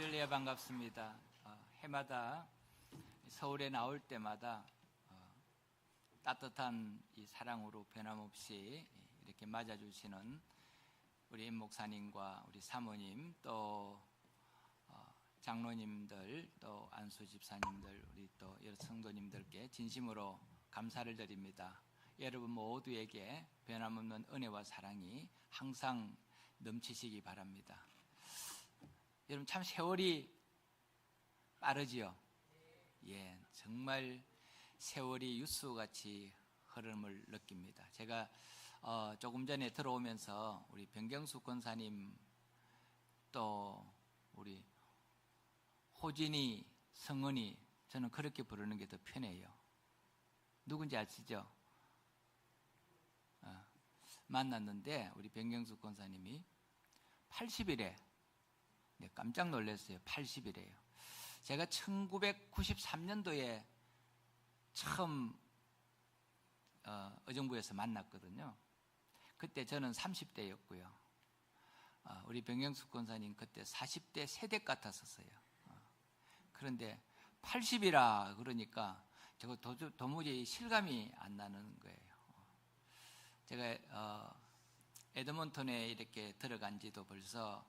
할렐루야, 반갑습니다. 해마다 서울에 나올 때마다 따뜻한 이 사랑으로 변함없이 이렇게 맞아주시는 우리 임 목사님과 우리 사모님, 또 장로님들, 또 안수 집사님들, 우리 또 여러 성도님들께 진심으로 감사를 드립니다. 여러분 모두에게 변함없는 은혜와 사랑이 항상 넘치시기 바랍니다. 여러분 참 세월이 빠르지요? 예, 정말 세월이 유수같이 흐름을 느낍니다. 제가 조금 전에 들어오면서 우리 변경수 권사님, 또 우리 호진이, 성은이, 저는 그렇게 부르는 게 더 편해요. 누군지 아시죠? 만났는데 우리 변경수 권사님이 80이래. 네, 깜짝 놀랐어요. 80이래요. 제가 1993년도에 처음 의정부에서 만났거든요. 그때 저는 30대였고요. 우리 변경숙 권사님 그때 40대 세대 같았었어요. 그런데 80이라 그러니까 제가 도무지 실감이 안 나는 거예요. 제가 에드먼턴에 이렇게 들어간 지도 벌써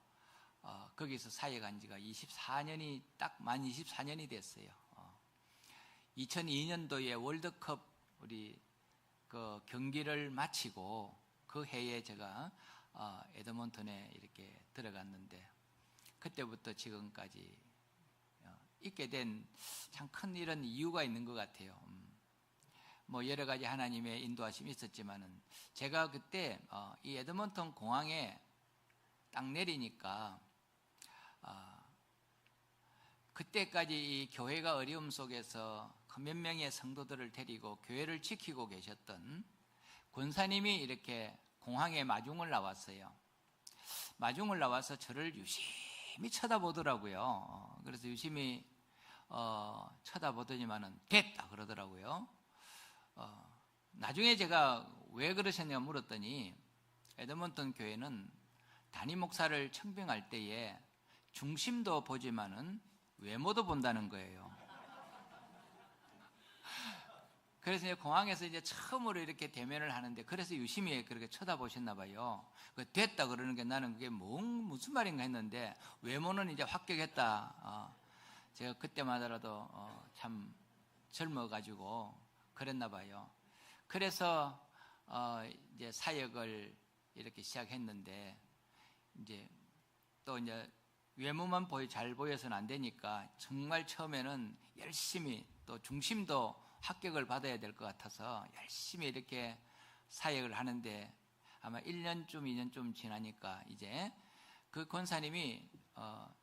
거기서 사역한 지가 24년이 딱 만 24년이 됐어요. 2002년도에 월드컵 우리 그 경기를 마치고 그 해에 제가 에드먼턴에 이렇게 들어갔는데 그때부터 지금까지 있게 된 참 큰 이런 이유가 있는 것 같아요. 뭐 여러 가지 하나님의 인도하심이 있었지만은 제가 그때 이 에드먼턴 공항에 딱 내리니까 그때까지 이 교회가 어려움 속에서 몇 명의 성도들을 데리고 교회를 지키고 계셨던 권사님이 이렇게 공항에 마중을 나왔어요. 마중을 나와서 저를 유심히 쳐다보더라고요. 그래서 유심히 쳐다보더니만은 됐다 그러더라고요. 나중에 제가 왜 그러셨냐 물었더니 에드먼턴 교회는 단임 목사를 청빙할 때에 중심도 보지만은 외모도 본다는 거예요. 그래서 이제 공항에서 이제 처음으로 이렇게 대면을 하는데 그래서 유심히 그렇게 쳐다보셨나 봐요. 됐다 그러는 게 나는 그게 무슨 말인가 했는데 외모는 이제 합격했다. 제가 그때마다라도 참 젊어가지고 그랬나 봐요. 그래서 이제 사역을 이렇게 시작했는데 이제 또 이제 외모만 잘 보여서는 안 되니까 정말 처음에는 열심히 또 중심도 합격을 받아야 될 것 같아서 열심히 이렇게 사역을 하는데 아마 1년쯤 2년쯤 지나니까 이제 그 권사님이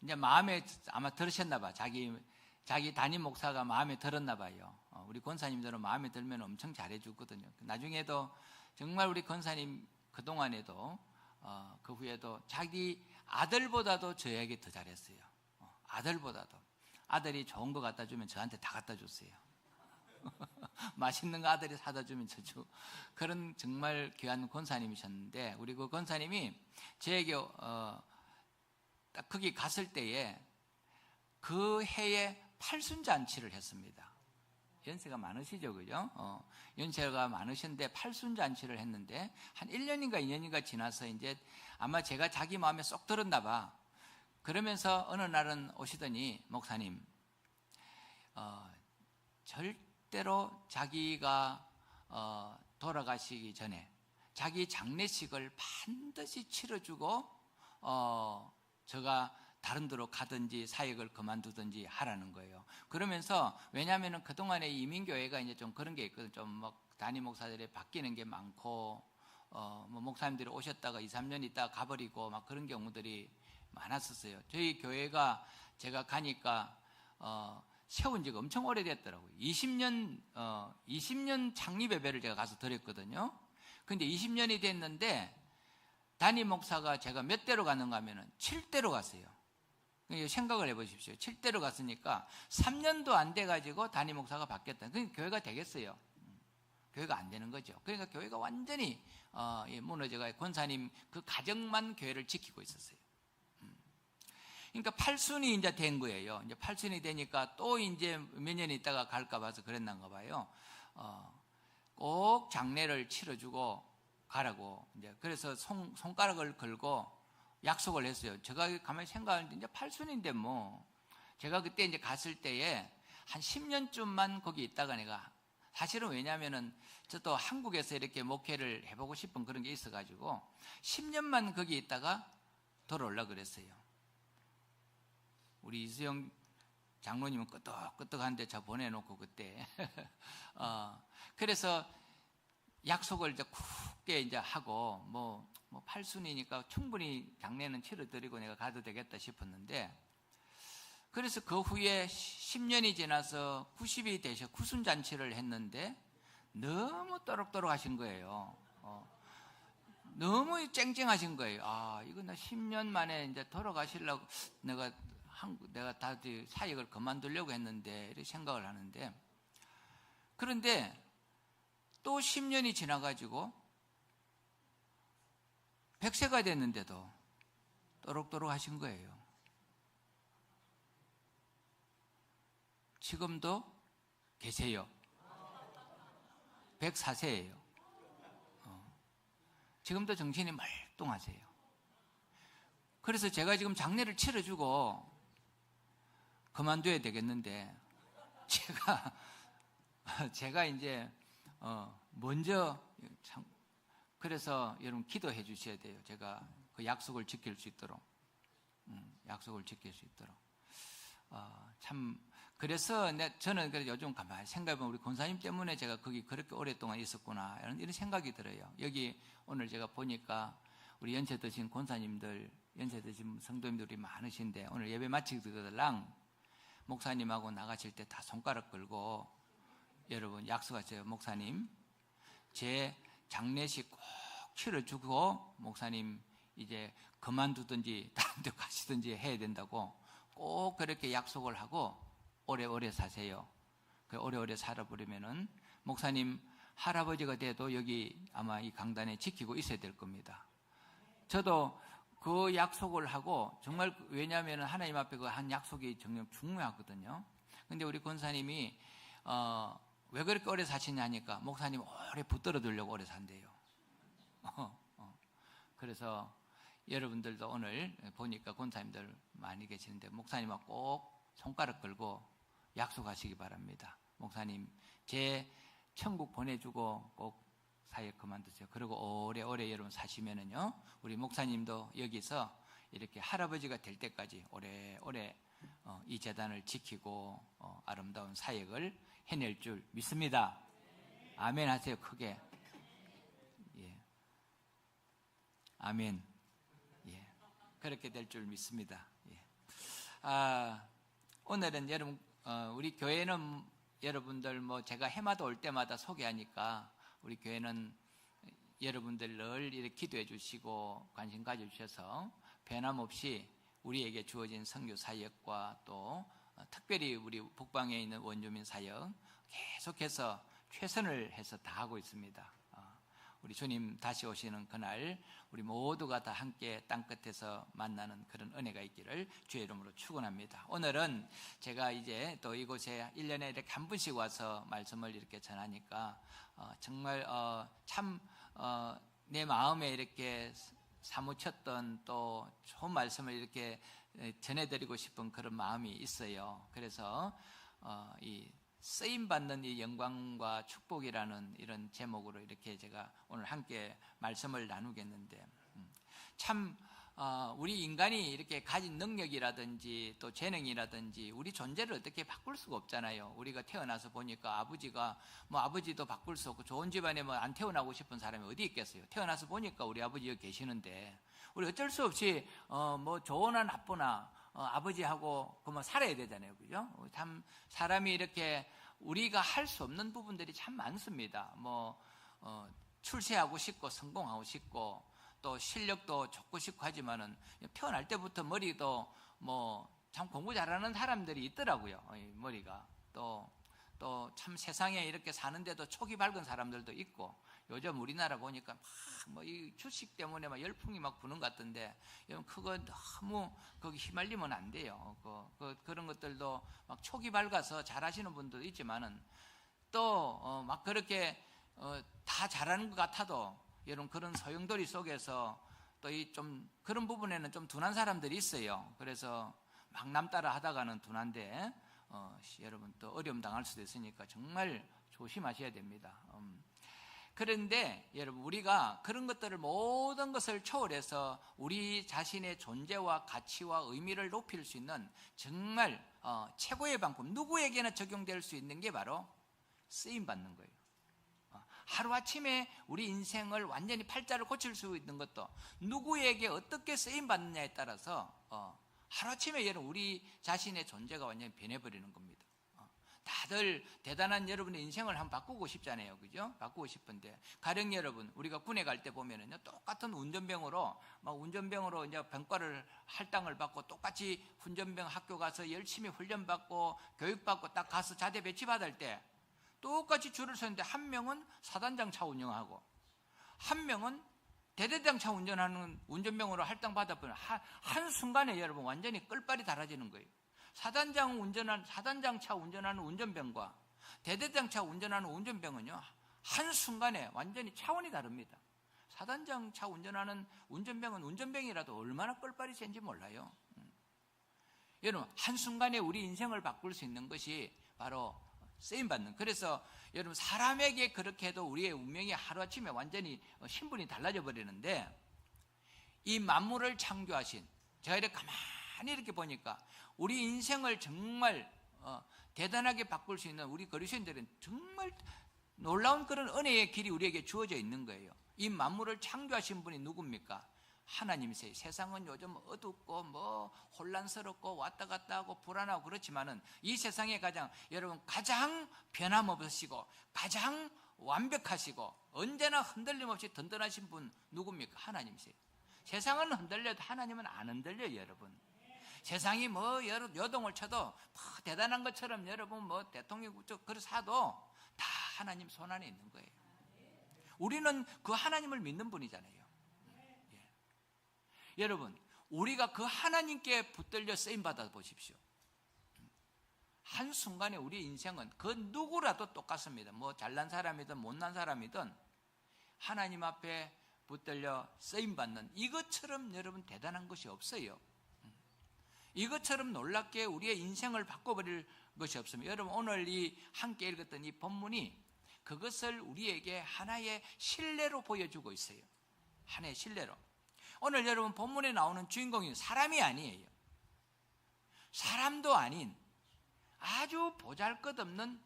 이제 마음에 아마 들으셨나 봐. 자기 담임 목사가 마음에 들었나 봐요. 우리 권사님들은 마음에 들면 엄청 잘해주거든요. 나중에도 정말 우리 권사님 그동안에도 그 후에도 자기 아들보다도 저에게 더 잘했어요. 아들보다도. 아들이 좋은 거 갖다 주면 저한테 다 갖다 줬어요. 맛있는 거 아들이 사다 주면 저주. 그런 정말 귀한 권사님이셨는데 우리 그 권사님이 저에게 딱 거기 갔을 때에 그 해에 팔순잔치를 했습니다. 연세가 많으시죠, 그죠? 연세가 많으신데 팔순잔치를 했는데 한 1년인가 2년인가 지나서 이제 아마 제가 자기 마음에 쏙 들었나 봐. 그러면서 어느 날은 오시더니 목사님, 절대로 자기가 돌아가시기 전에 자기 장례식을 반드시 치러주고 제가 다른 데로 가든지 사역을 그만두든지 하라는 거예요. 그러면서 왜냐하면 그동안에 이민교회가 이제 좀 그런 게 있거든요. 좀 막 단임 목사들이 바뀌는 게 많고 뭐 목사님들이 오셨다가 2, 3년 있다가 가버리고 막 그런 경우들이 많았었어요. 저희 교회가 제가 가니까 세운 지가 엄청 오래됐더라고요. 20년 창립 예배를 제가 가서 드렸거든요. 근데 20년이 됐는데 담임 목사가 제가 몇 대로 갔는가 하면은 7대로 갔어요. 생각을 해보십시오. 7대로 갔으니까 3년도 안 돼가지고 담임 목사가 바뀌었다. 그러니까 교회가 되겠어요. 교회가 안 되는 거죠. 그러니까 교회가 완전히 무너져가 권사님 그 가정만 교회를 지키고 있었어요. 그러니까 팔순이 이제 된 거예요. 이제 팔순이 되니까 또 이제 몇 년 있다가 갈까 봐서 그랬는가 봐요. 꼭 장례를 치러주고 가라고. 이제 그래서 손가락을 걸고 약속을 했어요. 제가 가만히 생각하는데 이제 팔순인데 뭐. 제가 그때 이제 갔을 때에 한 10년쯤만 거기 있다가 내가 사실은 왜냐하면은 저도 한국에서 이렇게 목회를 해보고 싶은 그런 게 있어가지고 10년만 거기 있다가 돌아오려고 그랬어요. 우리 이수영 장로님은 끄떡끄떡한데 저 보내놓고 그때 그래서 약속을 이제 굳게 이제 하고 뭐 팔순이니까 충분히 장례는 치러드리고 내가 가도 되겠다 싶었는데, 그래서 그 후에 10년이 지나서 90이 되셔 구순잔치를 했는데 너무 또록또록 하신 거예요. 너무 쨍쨍하신 거예요. 아, 이거 나 10년 만에 이제 돌아가시려고 내가 다들 사역을 그만두려고 했는데 이렇게 생각을 하는데, 그런데 또 10년이 지나가지고 100세가 됐는데도 또록또록 하신 거예요. 지금도 계세요. 104세예요. 지금도 정신이 멀뚱하세요. 그래서 제가 지금 장례를 치러주고 그만둬야 되겠는데, 제가 이제 먼저 그래서 여러분 기도해 주셔야 돼요. 제가 그 약속을 지킬 수 있도록, 약속을 지킬 수 있도록. 참 그래서 저는 요즘 가만히 생각해보면 우리 권사님 때문에 제가 거기 그렇게 오랫동안 있었구나 이런 생각이 들어요. 여기 오늘 제가 보니까 우리 연세 드신 권사님들, 연세 드신 성도님들이 많으신데 오늘 예배 마치고들랑 목사님하고 나가실 때 다 손가락 걸고 여러분 약속하세요. 목사님, 제 장례식 꼭 치러주고 목사님 이제 그만두든지 다른 데 가시든지 해야 된다고 꼭 그렇게 약속을 하고 오래오래 사세요. 오래오래 살아버리면은 목사님 할아버지가 돼도 여기 아마 이 강단에 지키고 있어야 될 겁니다. 저도 그 약속을 하고 정말, 왜냐하면 하나님 앞에 그 한 약속이 정말 중요하거든요. 근데 우리 권사님이 왜 그렇게 오래 사시냐 하니까 목사님 오래 붙들어 두려고 오래 산대요. 그래서 여러분들도 오늘 보니까 권사님들 많이 계시는데 목사님하고 꼭 손가락 걸고 약속하시기 바랍니다. 목사님, 제 천국 보내주고 꼭 사역 그만두세요. 그리고 오래오래 여러분 사시면은요, 우리 목사님도 여기서 이렇게 할아버지가 될 때까지 오래오래 이 재단을 지키고 아름다운 사역을 해낼 줄 믿습니다. 아멘 하세요, 크게. 예. 아멘. 예. 그렇게 될 줄 믿습니다. 예. 오늘은 여러분, 우리 교회는 여러분들 제가 해마다 올 때마다 소개하니까 우리 교회는 여러분들 늘 이렇게 기도해 주시고 관심 가져주셔서 변함없이 우리에게 주어진 선교 사역과 또 특별히 우리 북방에 있는 원주민 사역 계속해서 최선을 해서 다 하고 있습니다. 우리 주님 다시 오시는 그날 우리 모두가 다 함께 땅끝에서 만나는 그런 은혜가 있기를 주의 이름으로 축원합니다. 오늘은 제가 이제 또 이곳에 1년에 이렇게 한 분씩 와서 말씀을 이렇게 전하니까 정말 참 내 마음에 이렇게 사무쳤던 또 좋은 말씀을 이렇게 전해드리고 싶은 그런 마음이 있어요. 그래서 이 쓰임받는 이 영광과 축복이라는 이런 제목으로 이렇게 제가 오늘 함께 말씀을 나누겠는데, 참 우리 인간이 이렇게 가진 능력이라든지 또 재능이라든지 우리 존재를 어떻게 바꿀 수가 없잖아요. 우리가 태어나서 보니까 아버지가 아버지도 바꿀 수 없고 좋은 집안에 안 태어나고 싶은 사람이 어디 있겠어요. 태어나서 보니까 우리 아버지 여기 계시는데 우리 어쩔 수 없이 좋으나 나쁘나 아버지하고 살아야 되잖아요. 그죠? 참 사람이 이렇게 우리가 할 수 없는 부분들이 참 많습니다. 출세하고 싶고 성공하고 싶고 또 실력도 좋고 싶고 하지만은 태어날 때부터 머리도 참 공부 잘하는 사람들이 있더라고요. 머리가 또 참 세상에 이렇게 사는데도 촉이 밝은 사람들도 있고 요즘 우리나라 보니까 뭐 이 주식 때문에 막 열풍이 막 부는 것 같던데, 여러분 그거 너무 거기 휘말리면 안 돼요. 그런 것들도 막 촉이 밝아서 잘하시는 분도 있지만은 또 막 그렇게 다 잘하는 것 같아도 여러분 그런 소용돌이 속에서 또 이 좀 그런 부분에는 좀 둔한 사람들이 있어요. 그래서 막 남 따라 하다가는 둔한데 여러분 또 어려움 당할 수도 있으니까 정말 조심하셔야 됩니다. 그런데 여러분 우리가 그런 것들을 모든 것을 초월해서 우리 자신의 존재와 가치와 의미를 높일 수 있는 정말 최고의 방법, 누구에게나 적용될 수 있는 게 바로 쓰임받는 거예요. 하루아침에 우리 인생을 완전히 팔자를 고칠 수 있는 것도 누구에게 어떻게 쓰임받느냐에 따라서 하루아침에 여러분 우리 자신의 존재가 완전히 변해버리는 겁니다. 다들 대단한 여러분의 인생을 한번 바꾸고 싶잖아요. 그죠? 바꾸고 싶은데 가령 여러분 우리가 군에 갈 때 보면은요 똑같은 운전병으로 이제 병과를 할당을 받고 똑같이 운전병 학교 가서 열심히 훈련받고 교육받고 딱 가서 자대 배치 받을 때 똑같이 줄을 서는데 한 명은 사단장 차 운영하고 한 명은 대대장 차 운전하는 운전병으로 할당 받아보면 한순간에 여러분 완전히 끌발이 달라지는 거예요. 사단장 차 운전하는 운전병과 대대장 차 운전하는 운전병은요 한순간에 완전히 차원이 다릅니다. 사단장 차 운전하는 운전병은 운전병이라도 얼마나 끌발이 센지 몰라요. 여러분 한순간에 우리 인생을 바꿀 수 있는 것이 바로 쓰임받는. 그래서 여러분 사람에게 그렇게 해도 우리의 운명이 하루아침에 완전히 신분이 달라져 버리는데, 이 만물을 창조하신, 제가 이렇게 가만히 이렇게 보니까 우리 인생을 정말 대단하게 바꿀 수 있는 우리 그리스도인들은 정말 놀라운 그런 은혜의 길이 우리에게 주어져 있는 거예요. 이 만물을 창조하신 분이 누굽니까? 하나님이세요. 세상은 요즘 어둡고 뭐 혼란스럽고 왔다 갔다 하고 불안하고 그렇지만은 이 세상에 여러분 가장 변함없으시고 가장 완벽하시고 언제나 흔들림 없이 든든하신 분 누굽니까? 하나님이세요. 세상은 흔들려도 하나님은 안 흔들려요. 여러분 세상이 뭐 요동을 쳐도 대단한 것처럼 여러분 뭐 대통령 그래서 하도 다 하나님 손 안에 있는 거예요. 우리는 그 하나님을 믿는 분이잖아요. 여러분 우리가 그 하나님께 붙들려 쓰임받아 보십시오. 한순간에 우리 인생은 그 누구라도 똑같습니다. 뭐 잘난 사람이든 못난 사람이든 하나님 앞에 붙들려 쓰임받는 이것처럼 여러분 대단한 것이 없어요. 이것처럼 놀랍게 우리의 인생을 바꿔버릴 것이 없습니다. 여러분 오늘 이 함께 읽었던 이 본문이 그것을 우리에게 하나의 신뢰로 보여주고 있어요. 하나의 신뢰로. 오늘 여러분 본문에 나오는 주인공이 사람이 아니에요. 사람도 아닌 아주 보잘것없는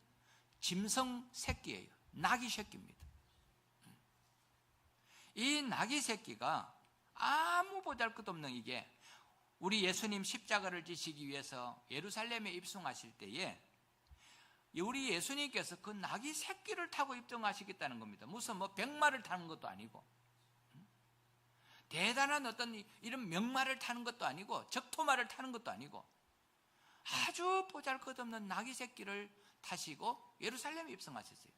짐승 새끼예요. 나귀 새끼입니다. 이 나귀 새끼가 아무 보잘것없는 이게 우리 예수님 십자가를 지시기 위해서 예루살렘에 입성하실 때에 우리 예수님께서 그 나귀 새끼를 타고 입성하시겠다는 겁니다. 무슨 뭐 백마를 타는 것도 아니고 대단한 어떤 이런 명마를 타는 것도 아니고 적토마를 타는 것도 아니고 아주 보잘것없는 나귀 새끼를 타시고 예루살렘에 입성하셨어요.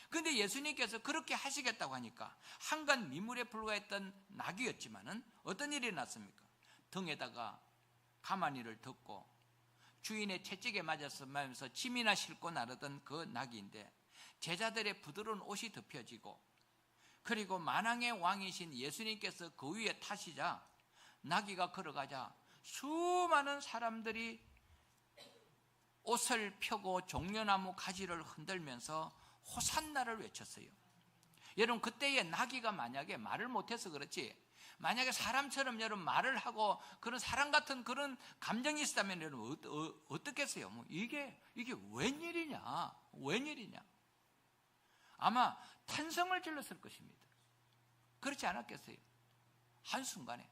그런데 예수님께서 그렇게 하시겠다고 하니까 한간 미물에 불과했던 나귀였지만은 어떤 일이 났습니까? 등에다가 가마니를 덮고 주인의 채찍에 맞아서 침이나 싣고 나르던 그 나귀인데 제자들의 부드러운 옷이 덮여지고 그리고 만왕의 왕이신 예수님께서 그 위에 타시자 나귀가 걸어가자 수많은 사람들이 옷을 펴고 종려나무 가지를 흔들면서 호산나를 외쳤어요. 여러분 그때의 나귀가 만약에 말을 못해서 그렇지 만약에 사람처럼 여러분 말을 하고 그런 사람 같은 그런 감정이 있었다면 여러분 어떻겠어요? 뭐 이게 웬일이냐? 아마 탄성을 질렀을 것입니다. 그렇지 않았겠어요? 한순간에.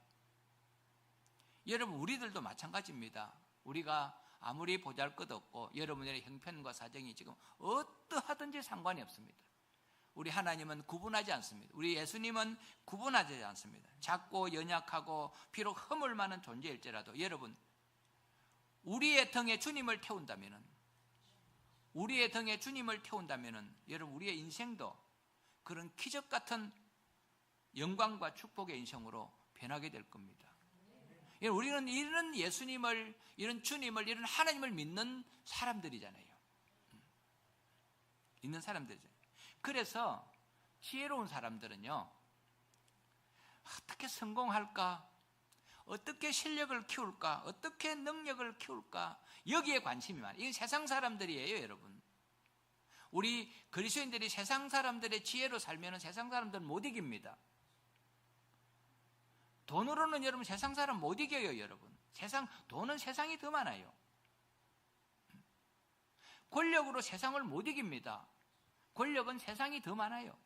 여러분 우리들도 마찬가지입니다. 우리가 아무리 보잘것없고 여러분의 형편과 사정이 지금 어떠하든지 상관이 없습니다. 우리 하나님은 구분하지 않습니다. 우리 예수님은 구분하지 않습니다. 작고 연약하고 비록 허물 많은 존재일지라도 여러분 우리의 등에 주님을 태운다면은 여러분 우리의 인생도 그런 기적 같은 영광과 축복의 인생으로 변하게 될 겁니다. 우리는 이런 예수님을, 이런 주님을, 이런 하나님을 믿는 사람들이잖아요. 믿는 사람들이잖아요. 그래서 지혜로운 사람들은요, 어떻게 성공할까? 어떻게 실력을 키울까? 어떻게 능력을 키울까? 여기에 관심이 많아요. 이건 세상 사람들이에요, 여러분. 우리 그리스도인들이 세상 사람들의 지혜로 살면 세상 사람들은 못 이깁니다. 돈으로는 여러분 세상 사람 못 이겨요, 여러분. 돈은 세상이 더 많아요. 권력으로 세상을 못 이깁니다. 권력은 세상이 더 많아요.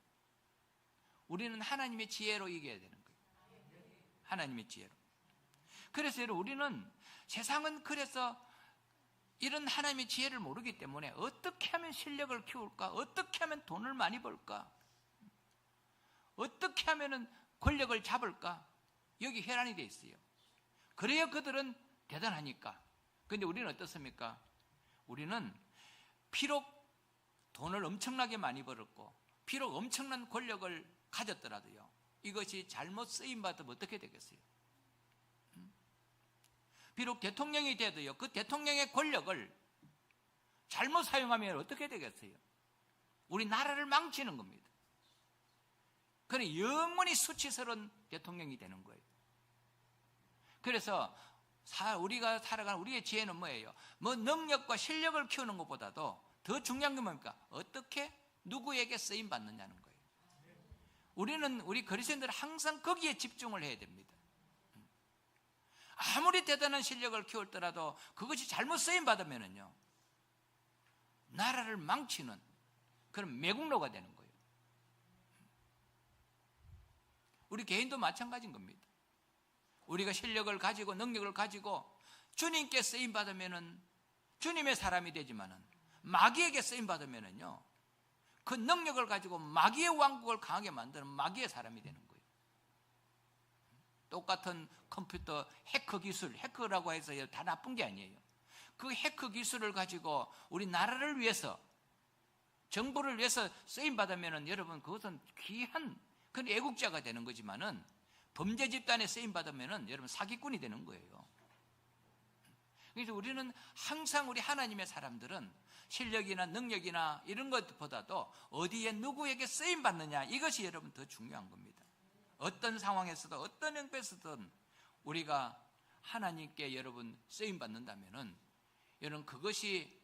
우리는 하나님의 지혜로 이겨야 되는 거예요. 하나님의 지혜로. 그래서 우리는 세상은 그래서 이런 하나님의 지혜를 모르기 때문에 어떻게 하면 실력을 키울까? 어떻게 하면 돈을 많이 벌까? 어떻게 하면 권력을 잡을까? 여기 혈안이 돼 있어요. 그래야 그들은 대단하니까. 그런데 우리는 어떻습니까? 우리는 비록 돈을 엄청나게 많이 벌었고 비록 엄청난 권력을 가졌더라도요, 이것이 잘못 쓰임받으면 어떻게 되겠어요? 비록 대통령이 돼도요, 그 대통령의 권력을 잘못 사용하면 어떻게 되겠어요? 우리 나라를 망치는 겁니다. 그래 영원히 수치스러운 대통령이 되는 거예요. 그래서 우리가 살아가는 우리의 지혜는 뭐예요? 뭐 능력과 실력을 키우는 것보다도 더 중요한 게 뭡니까? 어떻게 누구에게 쓰임 받느냐는 거예요. 우리 그리스도인들은 항상 거기에 집중을 해야 됩니다. 아무리 대단한 실력을 키웠더라도 그것이 잘못 쓰임 받으면요, 나라를 망치는 그런 매국노가 되는 거예요. 우리 개인도 마찬가지인 겁니다. 우리가 실력을 가지고 능력을 가지고 주님께 쓰임 받으면은 주님의 사람이 되지만은 마귀에게 쓰임 받으면은요, 그 능력을 가지고 마귀의 왕국을 강하게 만드는 마귀의 사람이 되는 거예요. 똑같은 컴퓨터 해커 기술, 해커라고 해서 다 나쁜 게 아니에요. 그 해커 기술을 가지고 우리 나라를 위해서, 정부를 위해서 쓰임 받으면은 여러분 그것은 귀한 그런 애국자가 되는 거지만은 범죄 집단에 쓰임 받으면은 여러분 사기꾼이 되는 거예요. 그래서 우리는 항상 우리 하나님의 사람들은 실력이나 능력이나 이런 것보다도 어디에 누구에게 쓰임 받느냐, 이것이 여러분 더 중요한 겁니다. 어떤 상황에서도 어떤 형편에서든 우리가 하나님께 여러분 쓰임 받는다면은 여러분 그것이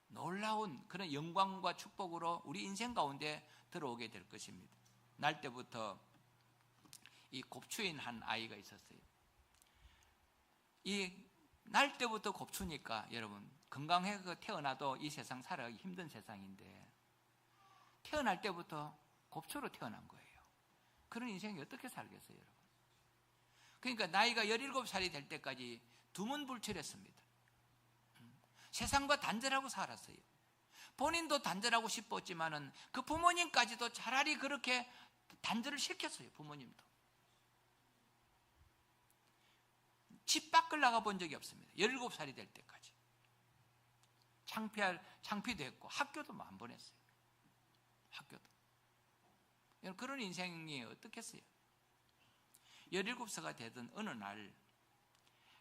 놀라운 그런 영광과 축복으로 우리 인생 가운데 들어오게 될 것입니다. 날 때부터 이 곱추인 한 아이가 있었어요. 이 날 때부터 곱추니까 여러분 건강하게 태어나도 이 세상 살아가기 힘든 세상인데 태어날 때부터 곱추로 태어난 거예요. 그런 인생이 어떻게 살겠어요, 여러분? 그러니까 나이가 17살이 될 때까지 두문불출했습니다. 세상과 단절하고 살았어요. 본인도 단절하고 싶었지만은 그 부모님까지도 차라리 그렇게 단절을 시켰어요. 부모님도. 집 밖을 나가본 적이 없습니다. 17살이 될 때까지. 창피도 했고 학교도 안 보냈어요. 학교도. 그런 인생이 어떻겠어요? 17세가 되던 어느 날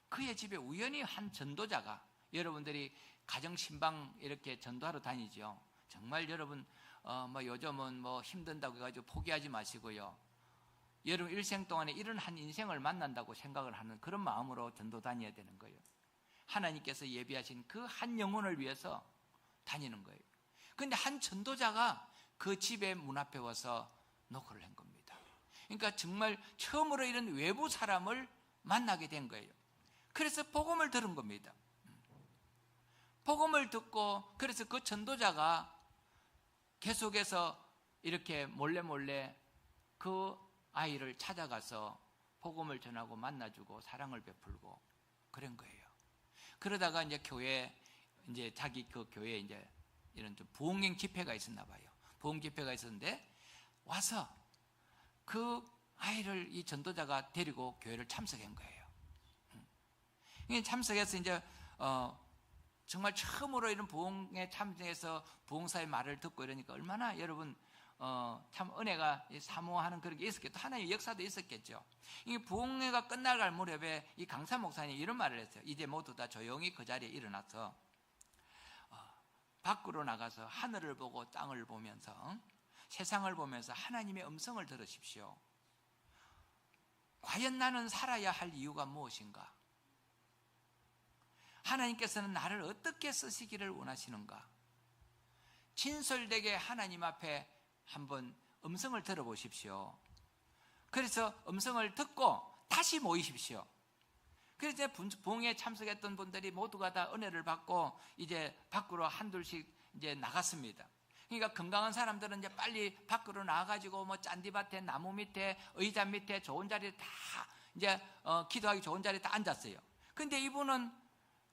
그의 집에 우연히 한 전도자가, 여러분들이 가정신방 이렇게 전도하러 다니죠. 정말 여러분 요즘은 힘든다고 해가지고 포기하지 마시고요. 여러분 일생 동안에 이런 한 인생을 만난다고 생각을 하는 그런 마음으로 전도 다녀야 되는 거예요. 하나님께서 예비하신 그 한 영혼을 위해서 다니는 거예요. 그런데 한 전도자가 그 집의 문 앞에 와서 노크를 한 겁니다. 그러니까 정말 처음으로 이런 외부 사람을 만나게 된 거예요. 그래서 복음을 들은 겁니다. 복음을 듣고 그래서 그 전도자가 계속해서 이렇게 몰래 그 아이를 찾아가서 복음을 전하고 만나주고 사랑을 베풀고 그런 거예요. 그러다가 이제 자기 그 교회에 이제 이런 좀 부흥행 집회가 있었나 봐요. 부흥 집회가 있었는데 와서 그 아이를 이 전도자가 데리고 교회를 참석한 거예요. 참석해서 이제 정말 처음으로 이런 부흥에 참석해서 부흥사의 말을 듣고 이러니까 얼마나 여러분 참 은혜가 사모하는 그런 게 있었겠죠. 하나님의 역사도 있었겠죠. 이 부흥회가 끝나갈 무렵에 이 강사 목사님이 이런 말을 했어요. 이제 모두 다 조용히 그 자리에 일어나서 밖으로 나가서 하늘을 보고 땅을 보면서 세상을 보면서 하나님의 음성을 들으십시오. 과연 나는 살아야 할 이유가 무엇인가? 하나님께서는 나를 어떻게 쓰시기를 원하시는가? 진솔되게 하나님 앞에 한번 음성을 들어보십시오. 그래서 음성을 듣고 다시 모이십시오. 그래서 부흥회에 참석했던 분들이 모두가 다 은혜를 받고 이제 밖으로 한둘씩 이제 나갔습니다. 그러니까 건강한 사람들은 이제 빨리 밖으로 나가가지고 뭐 짠디밭에 나무 밑에 의자 밑에 좋은 자리에 다 이제 기도하기 좋은 자리에 다 앉았어요. 근데 이분은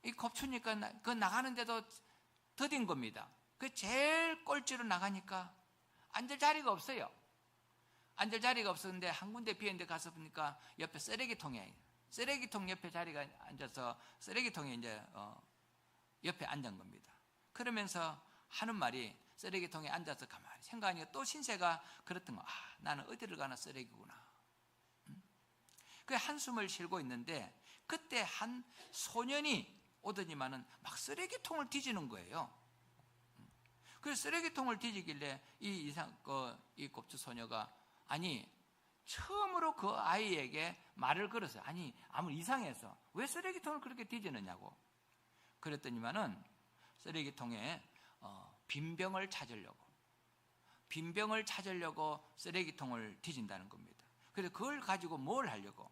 이 겁추니까 그 나가는데도 더딘 겁니다. 그 제일 꼴찌로 나가니까 앉을 자리가 없어요. 앉을 자리가 없었는데 한 군데 비었는데 가서 보니까 옆에 쓰레기통 옆에 자리가 앉아서 쓰레기통에 이제 옆에 앉은 겁니다. 그러면서 하는 말이 쓰레기통에 앉아서 가만히 생각하니까 또 신세가 그렇던 거. 나는 어디를 가나 쓰레기구나. 그 한숨을 쉬고 있는데 그때 한 소년이 오더니만은 막 쓰레기통을 뒤지는 거예요. 그래서 쓰레기통을 뒤지길래 이 곱주 소녀가 처음으로 그 아이에게 말을 걸었어요. 아무 이상해서 왜 쓰레기통을 그렇게 뒤지느냐고. 그랬더니만은 쓰레기통에 빈병을 찾으려고 쓰레기통을 뒤진다는 겁니다. 그래서 그걸 가지고 뭘 하려고?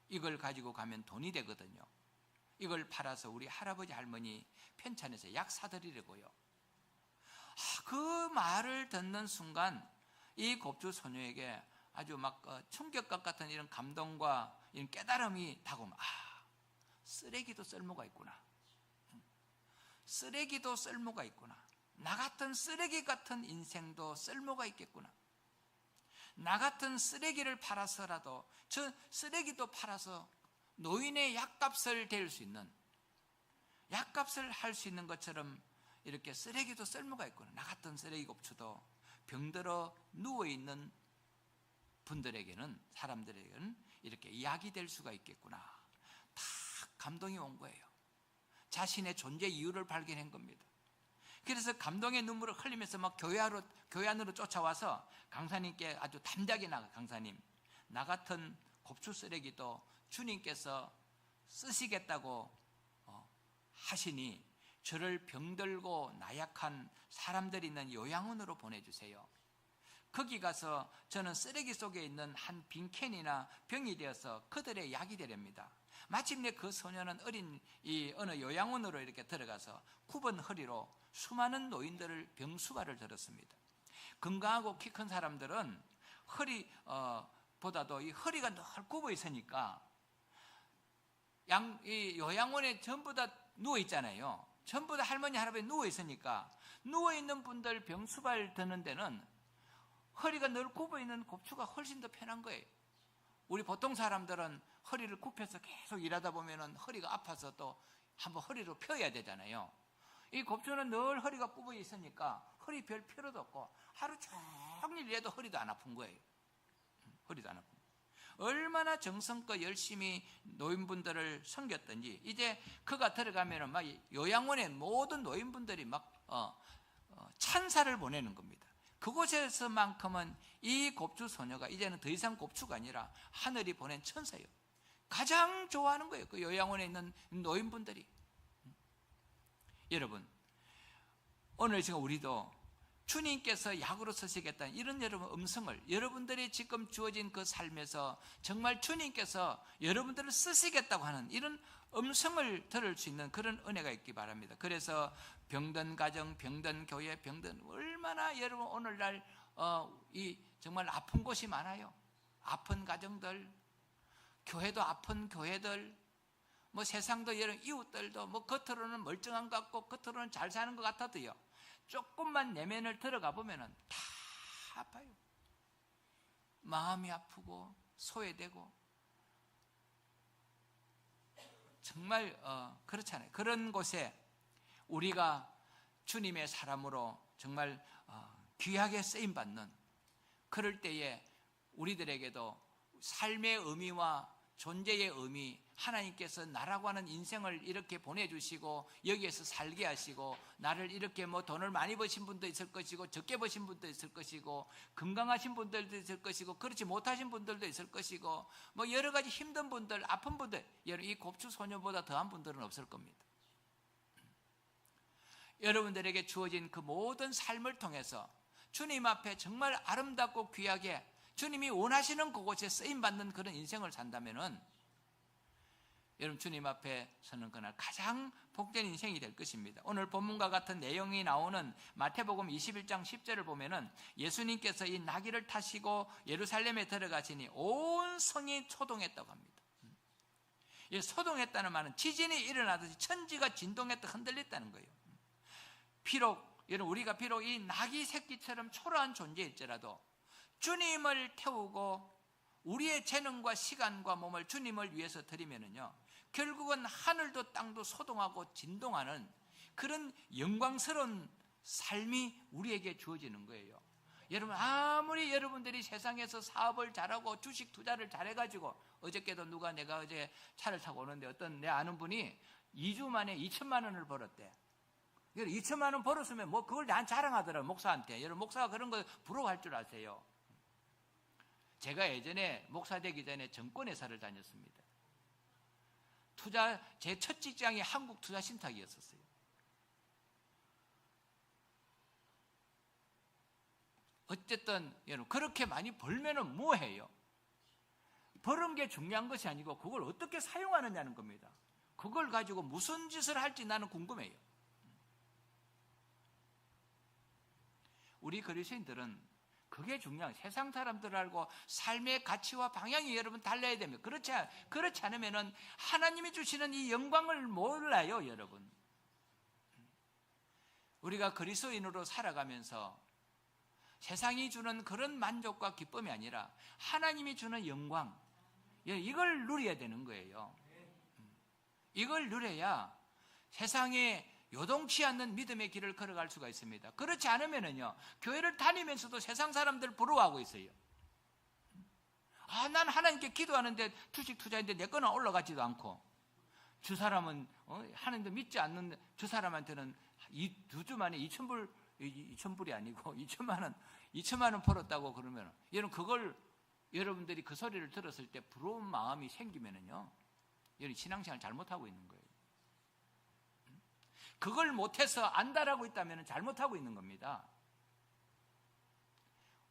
이걸 가지고 가면 돈이 되거든요. 이걸 팔아서 우리 할아버지 할머니 편찬해서 약 사드리려고요. 그 말을 듣는 순간 이 곱주 소녀에게 아주 막 충격과 같은 이런 감동과 이런 깨달음이 다가오면 쓰레기도 쓸모가 있구나. 쓰레기도 쓸모가 있구나. 나 같은 쓰레기 같은 인생도 쓸모가 있겠구나. 나 같은 쓰레기를 팔아서라도 저 쓰레기도 팔아서 노인의 약값을 댈 수 있는, 약값을 할 수 있는 것처럼 이렇게 쓰레기도 쓸모가 있구나. 나 같은 쓰레기 곱추도 병들어 누워있는 분들에게는, 사람들에게는 이렇게 약이 될 수가 있겠구나. 다 감동이 온 거예요. 자신의 존재 이유를 발견한 겁니다. 그래서 감동의 눈물을 흘리면서 막 교회 안으로 쫓아와서 강사님께 아주 담대하게 강사님, 나 같은 곱추 쓰레기도 주님께서 쓰시겠다고 하시니 저를 병들고 나약한 사람들이 있는 요양원으로 보내주세요. 거기 가서 저는 쓰레기 속에 있는 한 빈캔이나 병이 되어서 그들의 약이 되렵니다. 마침내 그 소녀는 어느 요양원으로 이렇게 들어가서 굽은 허리로 수많은 노인들을 병수발을 들었습니다. 건강하고 키 큰 사람들은 보다도 이 허리가 늘 굽어 있으니까 이 요양원에 전부 다 누워 있잖아요. 전부 다 할머니 할아버지 누워 있으니까 누워 있는 분들 병수발 드는 데는 허리가 늘 굽어 있는 곱추가 훨씬 더 편한 거예요. 우리 보통 사람들은 허리를 굽혀서 계속 일하다 보면은 허리가 아파서 또 한번 허리를 펴야 되잖아요. 이 곱추는 늘 허리가 굽어 있으니까 허리 별 필요도 없고 하루 종일 일해도 허리도 안 아픈 거예요. 허리도 안 아픈 거예요. 얼마나 정성껏 열심히 노인분들을 섬겼던지 이제 그가 들어가면은 막 요양원에 모든 노인분들이 막 찬사를 보내는 겁니다. 그곳에서만큼은 이 곱추 소녀가 이제는 더 이상 곱추가 아니라 하늘이 보낸 천사예요. 가장 좋아하는 거예요. 그 요양원에 있는 노인분들이. 여러분, 오늘 지금 우리도 주님께서 약으로 쓰시겠다는 이런 여러분 음성을, 여러분들이 지금 주어진 그 삶에서 정말 주님께서 여러분들을 쓰시겠다고 하는 이런 음성을 들을 수 있는 그런 은혜가 있기 바랍니다. 그래서 병든 가정, 병든 교회, 병든 얼마나 여러분 오늘날 이 정말 아픈 곳이 많아요. 아픈 가정들, 교회도 아픈 교회들, 뭐 세상도 여러 이웃들도 뭐 겉으로는 멀쩡한 것 같고 겉으로는 잘 사는 것 같아도요, 조금만 내면을 들어가 보면은 다 아파요. 마음이 아프고 소외되고 정말 그렇잖아요. 그런 곳에 우리가 주님의 사람으로 정말 귀하게 쓰임받는 그럴 때에 우리들에게도 삶의 의미와 존재의 의미, 하나님께서 나라고 하는 인생을 이렇게 보내주시고 여기에서 살게 하시고, 나를 이렇게 뭐 돈을 많이 버신 분도 있을 것이고 적게 버신 분도 있을 것이고 건강하신 분들도 있을 것이고 그렇지 못하신 분들도 있을 것이고 뭐 여러 가지 힘든 분들, 아픈 분들, 이 곱추 소녀보다 더한 분들은 없을 겁니다. 여러분들에게 주어진 그 모든 삶을 통해서 주님 앞에 정말 아름답고 귀하게 주님이 원하시는 그곳에 쓰임받는 그런 인생을 산다면은 여러분 주님 앞에 서는 그날 가장 복된 인생이 될 것입니다. 오늘 본문과 같은 내용이 나오는 마태복음 21장 10절을 보면은 예수님께서 이 나귀를 타시고 예루살렘에 들어가시니 온 성이 초동했다고 합니다. 이 소동했다는 말은 지진이 일어나듯이 천지가 진동했다 흔들렸다는 거예요. 비록 여러분 우리가 비록 이 나귀 새끼처럼 초라한 존재일지라도 주님을 태우고 우리의 재능과 시간과 몸을 주님을 위해서 드리면은요, 결국은 하늘도 땅도 소동하고 진동하는 그런 영광스러운 삶이 우리에게 주어지는 거예요. 여러분 아무리 여러분들이 세상에서 사업을 잘하고 주식 투자를 잘해가지고, 어저께도 누가 내가 어제 차를 타고 오는데 어떤 내 아는 분이 2주 만에 2천만 원을 벌었대. 2천만 원 벌었으면 뭐 그걸 난 자랑하더라고요, 목사한테. 여러분 목사가 그런 거 부러워할 줄 아세요? 제가 예전에 목사 되기 전에 정권회사를 다녔습니다. 제 첫 직장이 한국투자신탁이었었어요. 어쨌든 여러분 그렇게 많이 벌면은 뭐해요? 버는 게 중요한 것이 아니고 그걸 어떻게 사용하느냐는 겁니다. 그걸 가지고 무슨 짓을 할지 나는 궁금해요. 우리 그리스도인들은 그게 중요한, 세상 사람들하고 삶의 가치와 방향이 여러분 달라야 됩니다. 그렇지 않으면은 하나님이 주시는 이 영광을 몰라요, 여러분. 우리가 그리스도인으로 살아가면서 세상이 주는 그런 만족과 기쁨이 아니라 하나님이 주는 영광, 이걸 누려야 되는 거예요. 이걸 누려야 세상에 요동치 않는 믿음의 길을 걸어갈 수가 있습니다. 그렇지 않으면은요, 교회를 다니면서도 세상 사람들 부러워하고 있어요. 난 하나님께 기도하는데 주식 투자인데 내 거는 올라가지도 않고, 주 사람은 하나님도 믿지 않는 주 사람한테는 2주 만에 2,000불이 아니고 2천만 원 벌었다고 그러면, 여러분들이 그 소리를 들었을 때 부러운 마음이 생기면은요, 여러분 신앙생활 잘못하고 있는 거예요. 그걸 못해서 안달하고 있다면 잘못하고 있는 겁니다.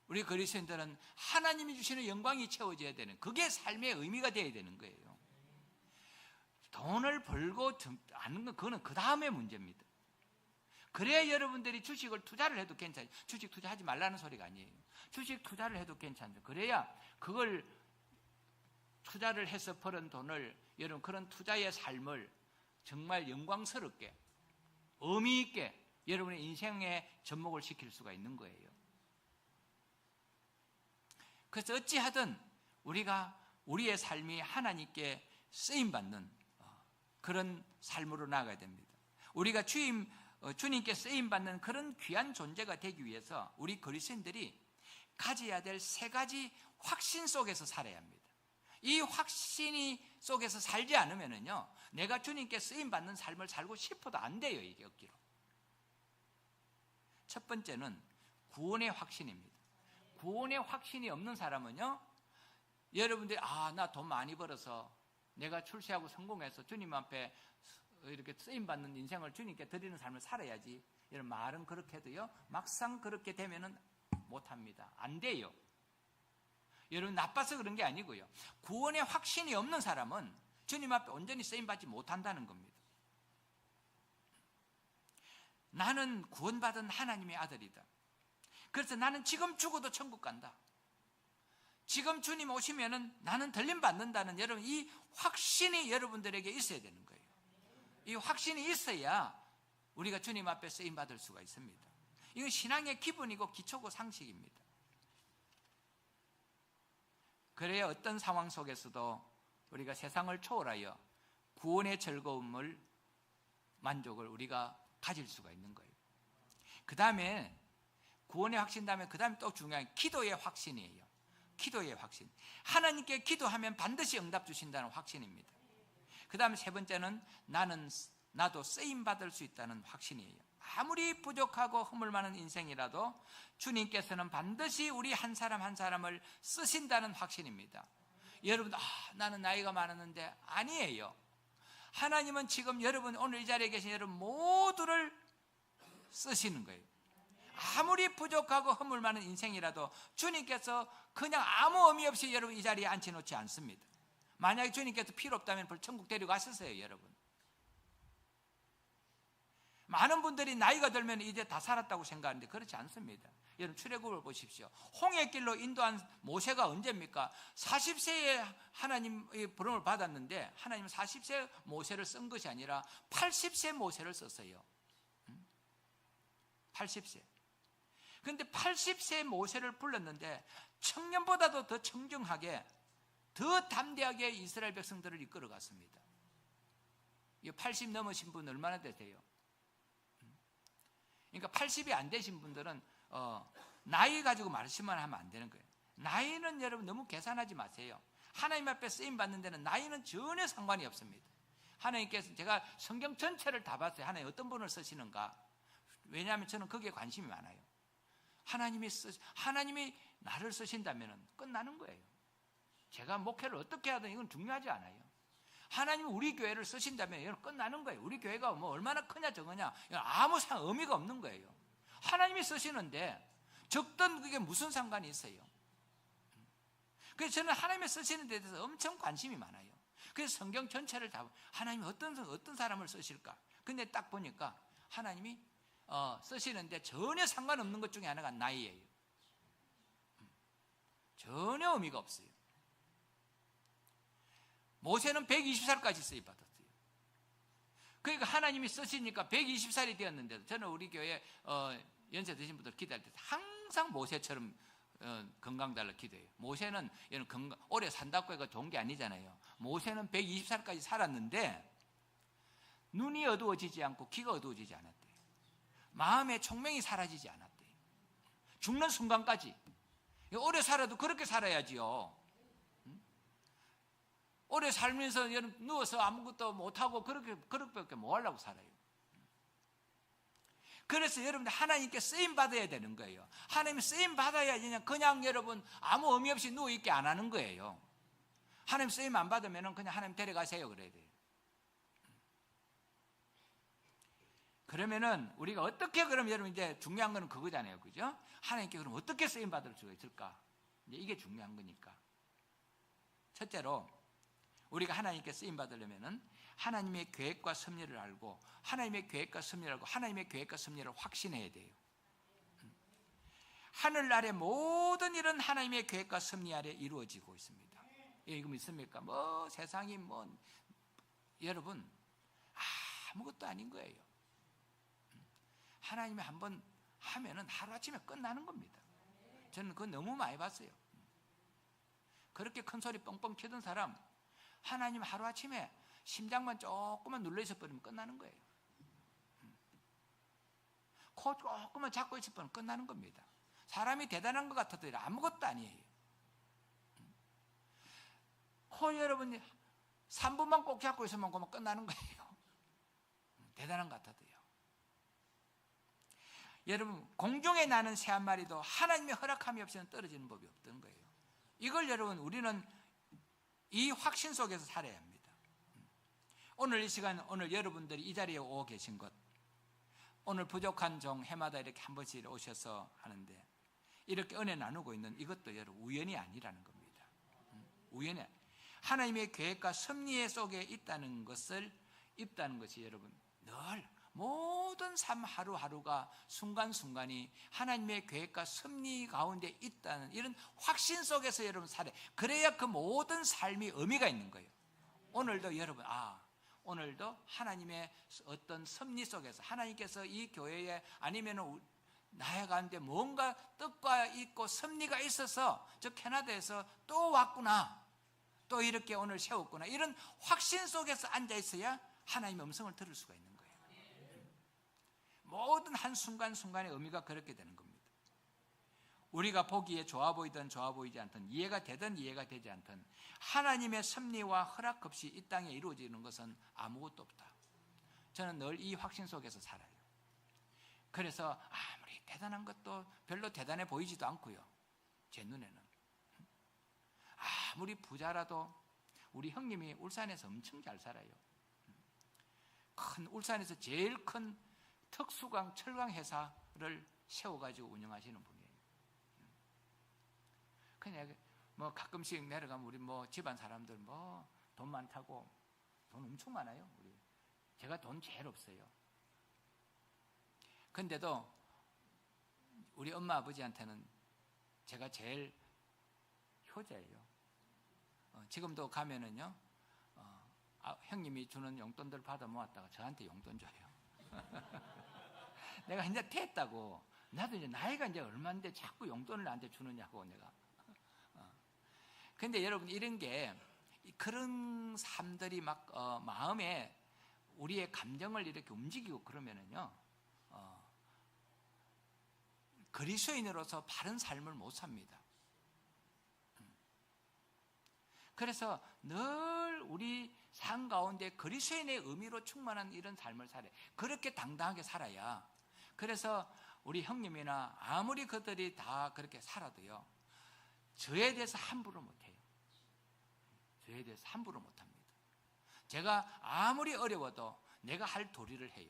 우리 그리스도인들은 하나님이 주시는 영광이 채워져야 되는, 그게 삶의 의미가 되어야 되는 거예요. 돈을 벌고 않는 건 그거는 그 다음의 문제입니다. 그래야 여러분들이 주식을 투자를 해도 괜찮아요. 주식 투자하지 말라는 소리가 아니에요. 주식 투자를 해도 괜찮죠. 그래야 그걸 투자를 해서 벌은 돈을, 여러분 그런 투자의 삶을 정말 영광스럽게 의미 있게 여러분의 인생에 접목을 시킬 수가 있는 거예요. 그래서 어찌하든 우리가 우리의 삶이 하나님께 쓰임받는 그런 삶으로 나아가야 됩니다. 우리가 주님께 쓰임받는 그런 귀한 존재가 되기 위해서 우리 그리스도인들이 가져야 될 3가지 확신 속에서 살아야 합니다. 이 확신이 속에서 살지 않으면요, 내가 주님께 쓰임받는 삶을 살고 싶어도 안 돼요, 이게 억지로. 첫 번째는 구원의 확신입니다. 구원의 확신이 없는 사람은요, 여러분들이 나 돈 많이 벌어서 내가 출세하고 성공해서 주님 앞에 이렇게 쓰임받는 인생을 주님께 드리는 삶을 살아야지, 이런 말은 그렇게 해도요, 막상 그렇게 되면은 못합니다. 안 돼요. 여러분 나빠서 그런 게 아니고요, 구원의 확신이 없는 사람은 주님 앞에 온전히 쓰임받지 못한다는 겁니다. 나는 구원받은 하나님의 아들이다. 그래서 나는 지금 죽어도 천국 간다. 지금 주님 오시면은 나는 들림 받는다는, 여러분 이 확신이 여러분들에게 있어야 되는 거예요. 이 확신이 있어야 우리가 주님 앞에 쓰임받을 수가 있습니다. 이건 신앙의 기본이고 기초고 상식입니다. 그래야 어떤 상황 속에서도 우리가 세상을 초월하여 구원의 즐거움을, 만족을 우리가 가질 수가 있는 거예요. 그 다음에 구원의 확신 다음에 그 다음에 또 중요한 기도의 확신이에요. 기도의 확신. 하나님께 기도하면 반드시 응답 주신다는 확신입니다. 그 다음에 세 번째는 나도 쓰임받을 수 있다는 확신이에요. 아무리 부족하고 허물 많은 인생이라도 주님께서는 반드시 우리 한 사람 한 사람을 쓰신다는 확신입니다. 여러분, 나는 나이가 많았는데, 아니에요. 하나님은 지금 여러분, 오늘 이 자리에 계신 여러분 모두를 쓰시는 거예요. 아무리 부족하고 허물 많은 인생이라도 주님께서 그냥 아무 의미 없이 여러분 이 자리에 앉혀놓지 않습니다. 만약에 주님께서 필요 없다면 벌 천국 데리고 가셨어요, 여러분. 많은 분들이 나이가 들면 이제 다 살았다고 생각하는데 그렇지 않습니다. 여러분, 출애굽을 보십시오. 홍해 길로 인도한 모세가 언제입니까? 40세에 하나님의 부름을 받았는데 하나님은 40세 모세를 쓴 것이 아니라 80세 모세를 썼어요. 80세. 그런데 80세 모세를 불렀는데 청년보다도 더 청정하게, 더 담대하게 이스라엘 백성들을 이끌어갔습니다. 80 넘으신 분 얼마나 되세요? 그러니까 80이 안 되신 분들은 나이 가지고 말씀만 하면 안 되는 거예요. 나이는 여러분 너무 계산하지 마세요. 하나님 앞에 쓰임 받는 데는 나이는 전혀 상관이 없습니다. 하나님께서, 제가 성경 전체를 다 봤어요. 하나님 어떤 분을 쓰시는가. 왜냐하면 저는 거기에 관심이 많아요. 하나님이 나를 쓰신다면 끝나는 거예요. 제가 목회를 어떻게 하든 이건 중요하지 않아요. 하나님이 우리 교회를 쓰신다면 이건 끝나는 거예요. 우리 교회가 뭐 얼마나 크냐 적으냐 이건 아무 의미가 없는 거예요. 하나님이 쓰시는데 적든 그게 무슨 상관이 있어요. 그래서 저는 하나님이 쓰시는 데 대해서 엄청 관심이 많아요. 그래서 성경 전체를 다 하나님이 어떤 사람을 쓰실까. 근데 딱 보니까 하나님이 쓰시는데 전혀 상관없는 것 중에 하나가 나이예요. 전혀 의미가 없어요. 모세는 120살까지 쓰임받았어요. 그러니까 하나님이 쓰시니까 120살이 되었는데도, 저는 우리 교회 연세 드신 분들 기도할 때 항상 모세처럼 건강달라 기도해요. 모세는 오래 산다고 해서 좋은 게 아니잖아요. 모세는 120살까지 살았는데 눈이 어두워지지 않고 귀가 어두워지지 않았대요. 마음의 총명이 사라지지 않았대요. 죽는 순간까지. 오래 살아도 그렇게 살아야지요. 오래 살면서 누워서 아무것도 못하고 그렇게 뭐 하려고 살아요. 그래서 여러분들 하나님께 쓰임받아야 되는 거예요. 하나님 쓰임받아야 그냥 여러분 아무 의미 없이 누워있게 안 하는 거예요. 하나님 쓰임 안 받으면 그냥 하나님 데려가세요 그래야 돼요. 그러면은 우리가 어떻게, 그럼 여러분 이제 중요한 거는 그거잖아요. 그죠? 하나님께 그럼 어떻게 쓰임받을 수가 있을까? 이제 이게 중요한 거니까. 첫째로, 우리가 하나님께 쓰임 받으려면은 하나님의 계획과 섭리를 알고, 하나님의 계획과 섭리를 알고, 하나님의 계획과 섭리를 확신해야 돼요. 하늘나라의 모든 일은 하나님의 계획과 섭리 아래 이루어지고 있습니다. 이거 믿습니까? 뭐 세상이 뭐 여러분 아무것도 아닌 거예요. 하나님이 한번 하면은 하루아침에 끝나는 겁니다. 저는 그거 너무 많이 봤어요. 그렇게 큰 소리 뻥뻥 치던 사람, 하나님 하루아침에 심장만 조금만 눌러 있어 버리면 끝나는 거예요. 코 조금만 잡고 있어 버리면 끝나는 겁니다. 사람이 대단한 것 같아도 아무것도 아니에요. 코 여러분이 3분만 꼭 잡고 있으면 그만 끝나는 거예요. 대단한 것 같아도요. 여러분, 공중에 나는 새 한 마리도 하나님의 허락함이 없이는 떨어지는 법이 없던 거예요. 이걸 여러분, 우리는 이 확신 속에서 살아야 합니다. 오늘 이 시간, 오늘 여러분들이 이 자리에 오고 계신 것, 오늘 부족한 종 해마다 이렇게 한 번씩 오셔서 하는데 이렇게 은혜 나누고 있는 이것도 여러분 우연이 아니라는 겁니다. 우연이, 하나님의 계획과 섭리 속에 있다는 것이 여러분 늘 모든 삶 하루하루가 순간순간이 하나님의 계획과 섭리 가운데 있다는 이런 확신 속에서 여러분 살아요. 그래야 그 모든 삶이 의미가 있는 거예요. 오늘도 여러분, 오늘도 하나님의 어떤 섭리 속에서 하나님께서 이 교회에 아니면 나의 가운데 뭔가 뜻과 있고 섭리가 있어서 저 캐나다에서 또 왔구나, 또 이렇게 오늘 세웠구나, 이런 확신 속에서 앉아 있어야 하나님의 음성을 들을 수가 있는 거예요. 모든 한순간순간의 의미가 그렇게 되는 겁니다. 우리가 보기에 좋아 보이든 좋아 보이지 않든, 이해가 되든 이해가 되지 않든 하나님의 섭리와 허락 없이 이 땅에 이루어지는 것은 아무것도 없다. 저는 늘 이 확신 속에서 살아요. 그래서 아무리 대단한 것도 별로 대단해 보이지도 않고요. 제 눈에는 아무리 부자라도 우리 형님이 울산에서 엄청 잘 살아요. 울산에서 제일 큰 특수강 철강 회사를 세워가지고 운영하시는 분이에요. 그냥 뭐 가끔씩 내려가면 우리 뭐 집안 사람들 뭐 돈 많다고, 돈 엄청 많아요. 제가 돈 제일 없어요. 근데도 우리 엄마 아버지한테는 제가 제일 효자예요. 지금도 가면은요, 형님이 주는 용돈들 받아 모았다가 저한테 용돈 줘요. 내가 이제 됐다고. 나도 이제 나이가 이제 얼마인데 자꾸 용돈을 나한테 주느냐고 내가. 근데 여러분, 이런 게 그런 삶들이 막 마음에 우리의 감정을 이렇게 움직이고 그러면은요, 그리스도인으로서 바른 삶을 못 삽니다. 그래서 늘 우리 삶 가운데 그리스도인의 의미로 충만한 이런 삶을 살아요. 그렇게 당당하게 살아야. 그래서 우리 형님이나 아무리 그들이 다 그렇게 살아도요, 저에 대해서 함부로 못해요. 저에 대해서 함부로 못합니다. 제가 아무리 어려워도 내가 할 도리를 해요.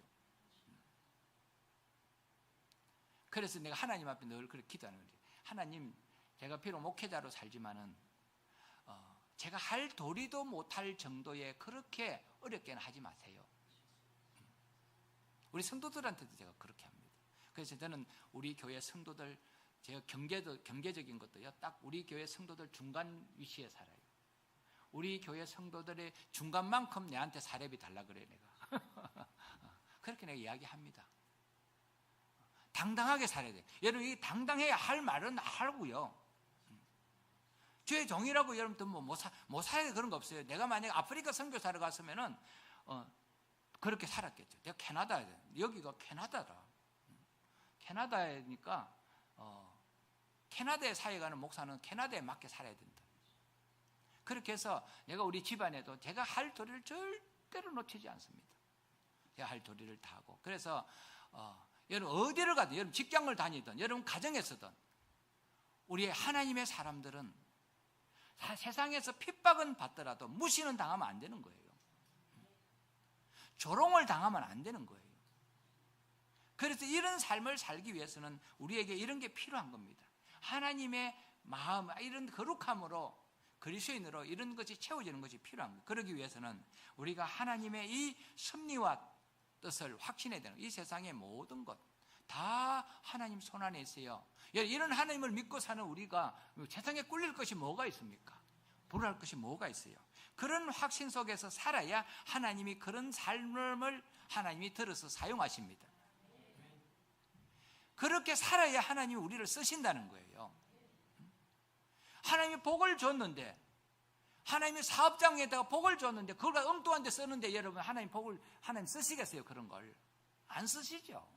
그래서 내가 하나님 앞에 늘 그렇게 기도하는 거지. 하나님, 제가 비록 목회자로 살지만은 제가 할 도리도 못할 정도의 그렇게 어렵게는 하지 마세요. 우리 성도들한테도 제가 그렇게 합니다. 그래서 저는 우리 교회 성도들, 제가 경제적인 것도요, 딱 우리 교회 성도들 중간 위치에 살아요. 우리 교회 성도들의 중간만큼 내한테 사례비 달라 그래 내가. 그렇게 내가 이야기합니다. 당당하게 살아야 돼요. 여러분, 이 당당해야 할 말은 하고요. 주의 종이라고 여러분들 못 살아야 그런 거 없어요. 내가 만약에 아프리카 선교사를 갔으면은 그렇게 살았겠죠. 내가 캐나다에, 여기가 캐나다라. 캐나다니까 캐나다에 사회 가는 목사는 캐나다에 맞게 살아야 된다. 그렇게 해서 내가 우리 집안에도 제가 할 도리를 절대로 놓치지 않습니다. 제가 할 도리를 다 하고. 그래서 여러분 어디를 가든, 여러분 직장을 다니든, 여러분 가정에서든 우리 하나님의 사람들은 세상에서 핍박은 받더라도 무시는 당하면 안 되는 거예요. 조롱을 당하면 안 되는 거예요. 그래서 이런 삶을 살기 위해서는 우리에게 이런 게 필요한 겁니다. 하나님의 마음, 이런 거룩함으로, 그리스도인으로 이런 것이 채워지는 것이 필요한 거예요. 그러기 위해서는 우리가 하나님의 이 섭리와 뜻을 확신해야 되는 거예요. 이 세상의 모든 것 다 하나님 손 안에 있어요. 이런 하나님을 믿고 사는 우리가 세상에 꿀릴 것이 뭐가 있습니까? 불안할 것이 뭐가 있어요? 그런 확신 속에서 살아야 하나님이 그런 삶을 하나님이 들어서 사용하십니다. 그렇게 살아야 하나님이 우리를 쓰신다는 거예요. 하나님이 복을 줬는데, 하나님이 사업장에다가 복을 줬는데 그걸 엉뚱한 데 쓰는데 여러분, 하나님 복을 하나님 쓰시겠어요? 그런 걸 안 쓰시죠.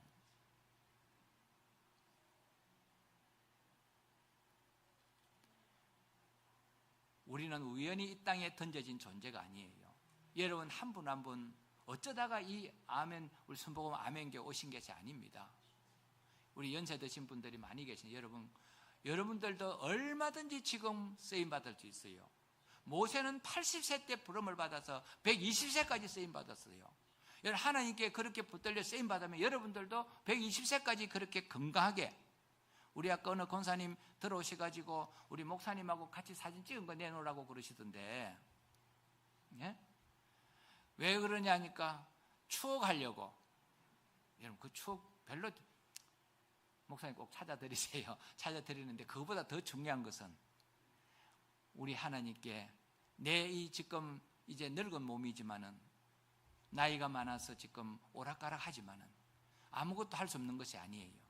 우리는 우연히 이 땅에 던져진 존재가 아니에요. 여러분 한 분 한 분 어쩌다가 이 아멘, 우리 순복음 아멘교회 오신 것이 아닙니다. 우리 연세 드신 분들이 많이 계시는 여러분들도 얼마든지 지금 쓰임받을 수 있어요. 모세는 80세 때 부름을 받아서 120세까지 쓰임받았어요. 여러분 하나님께 그렇게 붙들려 쓰임받으면 여러분들도 120세까지 그렇게 건강하게, 우리 아까 어느 권사님 들어오셔가지고 우리 목사님하고 같이 사진 찍은 거 내놓으라고 그러시던데, 예? 왜 그러냐니까 추억하려고. 여러분 그 추억 별로, 목사님 꼭 찾아드리세요. 찾아드리는데 그거보다 더 중요한 것은 우리 하나님께 내 이 지금 이제 늙은 몸이지만은, 나이가 많아서 지금 오락가락 하지만은 아무것도 할 수 없는 것이 아니에요.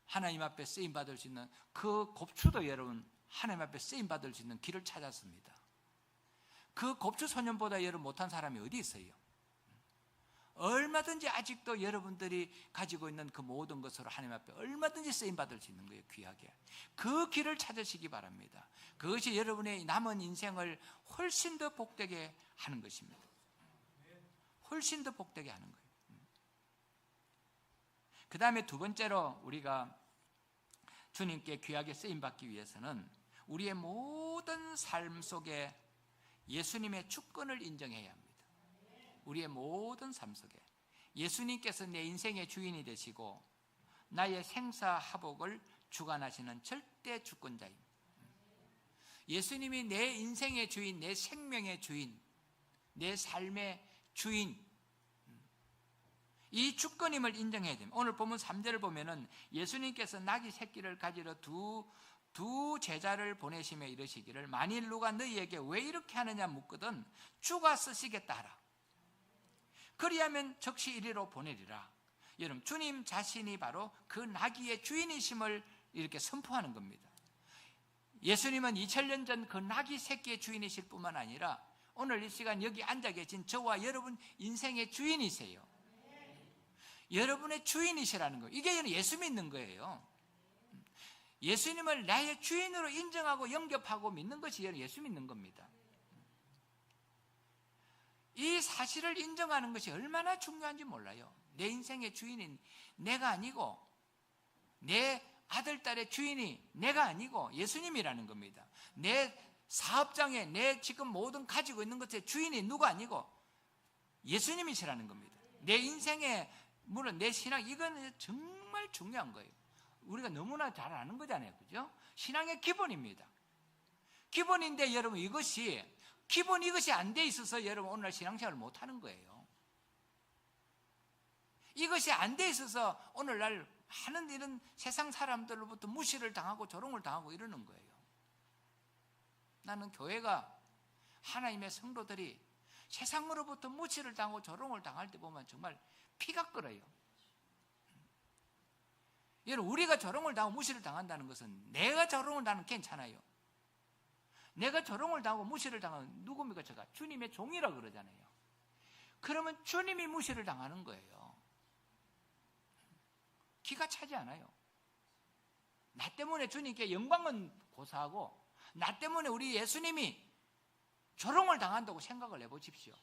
하나님 앞에 쓰임받을 수 있는 그 곱추도 여러분 하나님 앞에 쓰임받을 수 있는 길을 찾았습니다. 그 곱추 소년보다 여러분 못한 사람이 어디 있어요? 얼마든지 아직도 여러분들이 가지고 있는 그 모든 것으로 하나님 앞에 얼마든지 쓰임받을 수 있는 거예요. 귀하게. 그 길을 찾으시기 바랍니다. 그것이 여러분의 남은 인생을 훨씬 더 복되게 하는 것입니다. 훨씬 더 복되게 하는 거예요. 그 다음에 두 번째로 우리가 주님께 귀하게 쓰임받기 위해서는 우리의 모든 삶 속에 예수님의 주권을 인정해야 합니다. 우리의 모든 삶 속에 예수님께서 내 인생의 주인이 되시고 나의 생사화복을 주관하시는 절대 주권자입니다. 예수님이 내 인생의 주인, 내 생명의 주인, 내 삶의 주인, 이 주권임을 인정해야 됩니다. 오늘 본문 3절을 보면은 예수님께서 나귀 새끼를 가지러 두 제자를 보내시며 이르시기를 만일 누가 너희에게 왜 이렇게 하느냐 묻거든 주가 쓰시겠다 하라. 그리하면 즉시 이리로 보내리라. 여러분, 주님 자신이 바로 그 나귀의 주인이심을 이렇게 선포하는 겁니다. 예수님은 2000년 전 그 나귀 새끼의 주인이실 뿐만 아니라 오늘 이 시간 여기 앉아 계신 저와 여러분 인생의 주인이세요. 여러분의 주인이시라는 거예요. 이게 예수 믿는 거예요. 예수님을 나의 주인으로 인정하고 영접하고 믿는 것이 예수 믿는 겁니다. 이 사실을 인정하는 것이 얼마나 중요한지 몰라요. 내 인생의 주인인 내가 아니고 내 아들, 딸의 주인이 내가 아니고 예수님이라는 겁니다. 내 사업장에 내 지금 모든 가지고 있는 것의 주인이 누가 아니고 예수님이시라는 겁니다. 내 인생의 물론 내 신앙, 이건 정말 중요한 거예요. 우리가 너무나 잘 아는 거잖아요. 그죠? 신앙의 기본입니다. 기본인데 여러분 이것이 안 돼 있어서 여러분 오늘날 신앙생활을 못 하는 거예요. 이것이 안 돼 있어서 오늘날 하는 이런 세상 사람들로부터 무시를 당하고 조롱을 당하고 이러는 거예요. 나는 교회가 하나님의 성도들이 세상으로부터 무시를 당하고 조롱을 당할 때 보면 정말 피가 끓어요. 여러분, 우리가 조롱을 당하고 무시를 당한다는 것은 내가 조롱을 당하면 괜찮아요. 내가 조롱을 당하고 무시를 당하면 누굽니까? 제가 주님의 종이라 그러잖아요. 그러면 주님이 무시를 당하는 거예요. 기가 차지 않아요. 나 때문에 주님께 영광은 고사하고 나 때문에 우리 예수님이 조롱을 당한다고 생각을 해보십시오.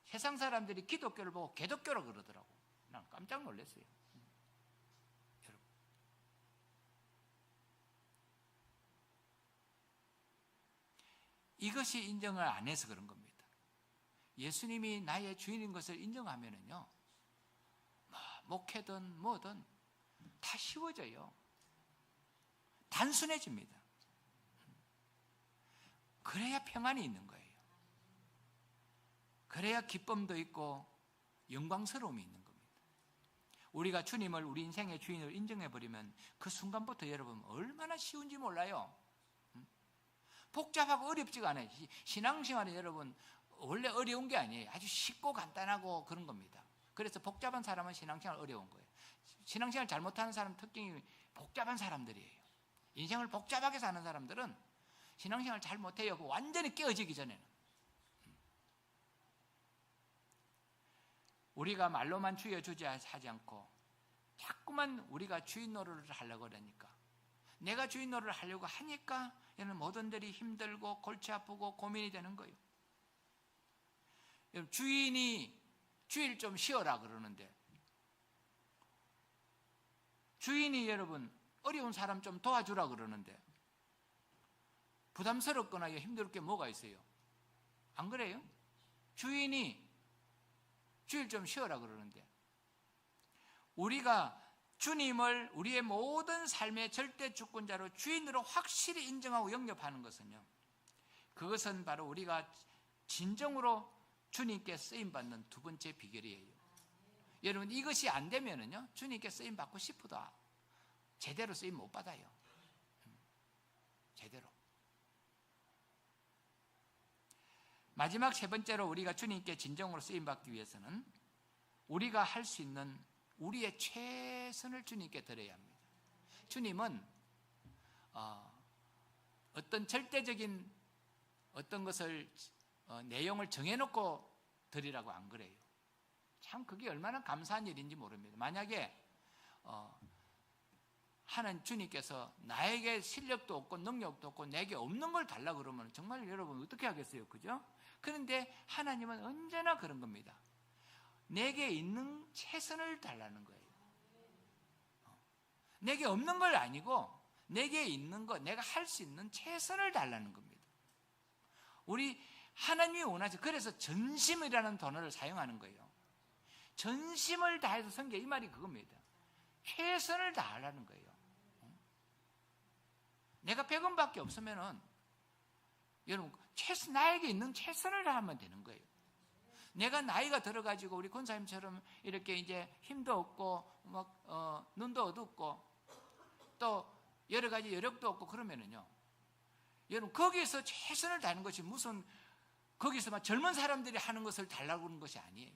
세상 사람들이 기독교를 보고 개독교라 그러더라고. 난 깜짝 놀랐어요. 여러분, 이것이 인정을 안 해서 그런 겁니다. 예수님이 나의 주인인 것을 인정하면은요, 목회든 뭐든 다 쉬워져요. 단순해집니다. 그래야 평안이 있는 거예요. 그래야 기쁨도 있고 영광스러움이 있는 겁니다. 우리가 주님을 우리 인생의 주인으로 인정해버리면 그 순간부터 여러분 얼마나 쉬운지 몰라요. 복잡하고 어렵지가 않아요. 신앙생활은 여러분 원래 어려운 게 아니에요. 아주 쉽고 간단하고 그런 겁니다. 그래서 복잡한 사람은 신앙생활 어려운 거예요. 신앙생활 잘못하는 사람 특징이 복잡한 사람들이에요. 인생을 복잡하게 사는 사람들은 신앙생활 잘 못해요. 완전히 깨어지기 전에는. 우리가 말로만 주여 주지 하지 않고 자꾸만 우리가 주인 노릇을 하려고 그러니까, 내가 주인 노릇을 하려고 하니까 이런 모든 들이 힘들고 골치 아프고 고민이 되는 거예요. 주인이 주일 좀 쉬어라 그러는데, 주인이 여러분 어려운 사람 좀 도와주라 그러는데 부담스럽거나 힘들 게 뭐가 있어요? 안 그래요? 주인이 주일 좀 쉬어라 그러는데, 우리가 주님을 우리의 모든 삶의 절대 주권자로 주인으로 확실히 인정하고 영접하는 것은요, 그것은 바로 우리가 진정으로 주님께 쓰임받는 두 번째 비결이에요. 여러분, 이것이 안 되면은요, 주님께 쓰임받고 싶어도 제대로 쓰임 못 받아요. 제대로. 마지막 세 번째로 우리가 주님께 진정으로 쓰임받기 위해서는 우리가 할 수 있는 우리의 최선을 주님께 드려야 합니다. 주님은 어떤 절대적인 어떤 것을 내용을 정해놓고 드리라고 안 그래요. 참 그게 얼마나 감사한 일인지 모릅니다. 만약에 하나님 주님께서 나에게 실력도 없고 능력도 없고 내게 없는 걸 달라 그러면 정말 여러분 어떻게 하겠어요? 그죠? 그런데 하나님은 언제나 그런 겁니다. 내게 있는 최선을 달라는 거예요. 내게 없는 걸 아니고 내게 있는 거, 내가 할 수 있는 최선을 달라는 겁니다. 우리 하나님이 원하죠. 그래서 전심이라는 단어를 사용하는 거예요. 전심을 다해서 섬겨, 이 말이 그겁니다. 최선을 다하라는 거예요. 내가 100원밖에 없으면은 여러분 나에게 있는 최선을 다하면 되는 거예요. 내가 나이가 들어가지고 우리 권사님처럼 이렇게 이제 힘도 없고 막 눈도 어둡고 또 여러 가지 여력도 없고 그러면은요, 여러분 거기에서 최선을 다하는 것이 무슨 거기서 막 젊은 사람들이 하는 것을 달라고 하는 것이 아니에요.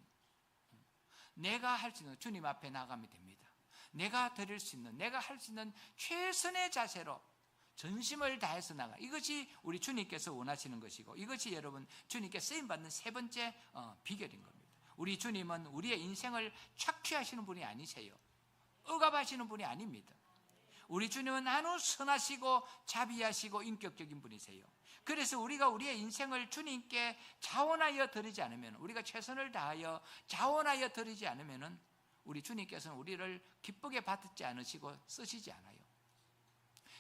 내가 할 수 있는 주님 앞에 나가면 됩니다. 내가 드릴 수 있는, 내가 할 수 있는 최선의 자세로 전심을 다해서 나가. 이것이 우리 주님께서 원하시는 것이고, 이것이 여러분 주님께 쓰임받는 세 번째 비결인 겁니다. 우리 주님은 우리의 인생을 착취하시는 분이 아니세요. 억압하시는 분이 아닙니다. 우리 주님은 아주 선하시고 자비하시고 인격적인 분이세요. 그래서 우리가 우리의 인생을 주님께 자원하여 드리지 않으면, 우리가 최선을 다하여 자원하여 드리지 않으면 우리 주님께서는 우리를 기쁘게 받지 않으시고 쓰시지 않아요.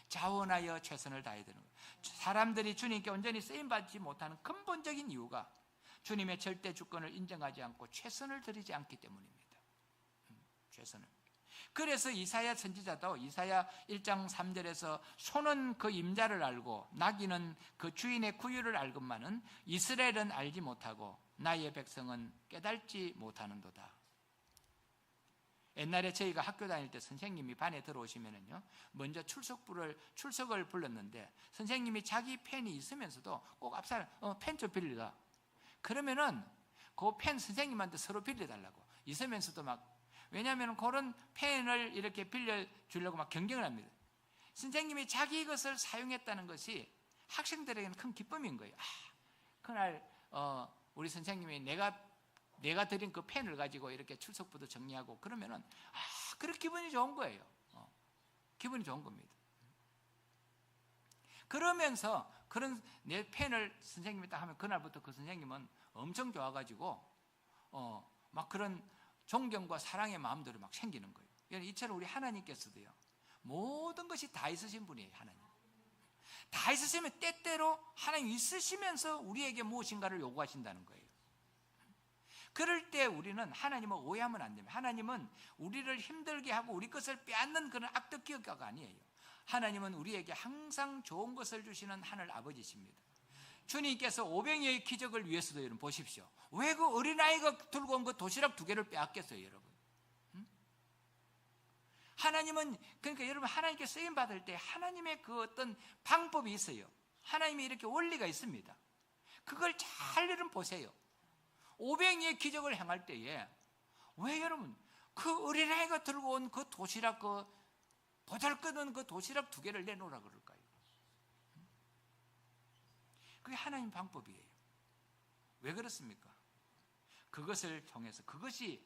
자원하여 최선을 다해야 되는 거예요. 사람들이 주님께 온전히 쓰임받지 못하는 근본적인 이유가 주님의 절대 주권을 인정하지 않고 최선을 드리지 않기 때문입니다. 최선을. 그래서 이사야 선지자도 이사야 1장 3절에서 소는 그 임자를 알고 나귀는 그 주인의 구유를 알건만은 이스라엘은 알지 못하고 나의 백성은 깨달지 못하는도다. 옛날에 저희가 학교 다닐 때 선생님이 반에 들어오시면은요, 먼저 출석을 불렀는데 선생님이 자기 펜이 있으면서도 꼭 앞사람 펜 좀 빌리라. 그러면은 그 펜 선생님한테 서로 빌려달라고 있으면서도 막, 왜냐하면 그런 펜을 이렇게 빌려주려고 막 경쟁을 합니다. 선생님이 자기 것을 사용했다는 것이 학생들에게는 큰 기쁨인 거예요. 그날 우리 선생님이 내가 드린 그 펜을 가지고 이렇게 출석부도 정리하고 그러면은 그렇게 기분이 좋은 거예요. 기분이 좋은 겁니다. 그러면서 그런 내 펜을 선생님이 딱 하면 그날부터 그 선생님은 엄청 좋아가지고 막 그런 존경과 사랑의 마음들이 막 생기는 거예요. 이처럼 우리 하나님께서도요, 모든 것이 다 있으신 분이에요. 하나님 다 있으시면 때때로 하나님 있으시면서 우리에게 무엇인가를 요구하신다는 거예요. 그럴 때 우리는 하나님을 오해하면 안 됩니다. 하나님은 우리를 힘들게 하고 우리 것을 빼앗는 그런 악덕 기업가가 아니에요. 하나님은 우리에게 항상 좋은 것을 주시는 하늘 아버지십니다. 주님께서 오병이어의 기적을 위해서도 여러분 보십시오. 왜 그 어린아이가 들고 온 그 도시락 2개를 빼앗겠어요, 여러분? 하나님은, 그러니까 여러분 하나님께 쓰임 받을 때 하나님의 그 어떤 방법이 있어요. 하나님의 이렇게 원리가 있습니다. 그걸 잘 여러분 보세요. 오병이의 기적을 행할 때에 왜 여러분 그 어린아이가 들고 온 그 도시락, 그 보잘것없는 그 도시락 2개를 내놓으라 그럴까요? 그게 하나님 방법이에요. 왜 그렇습니까? 그것을 통해서, 그것이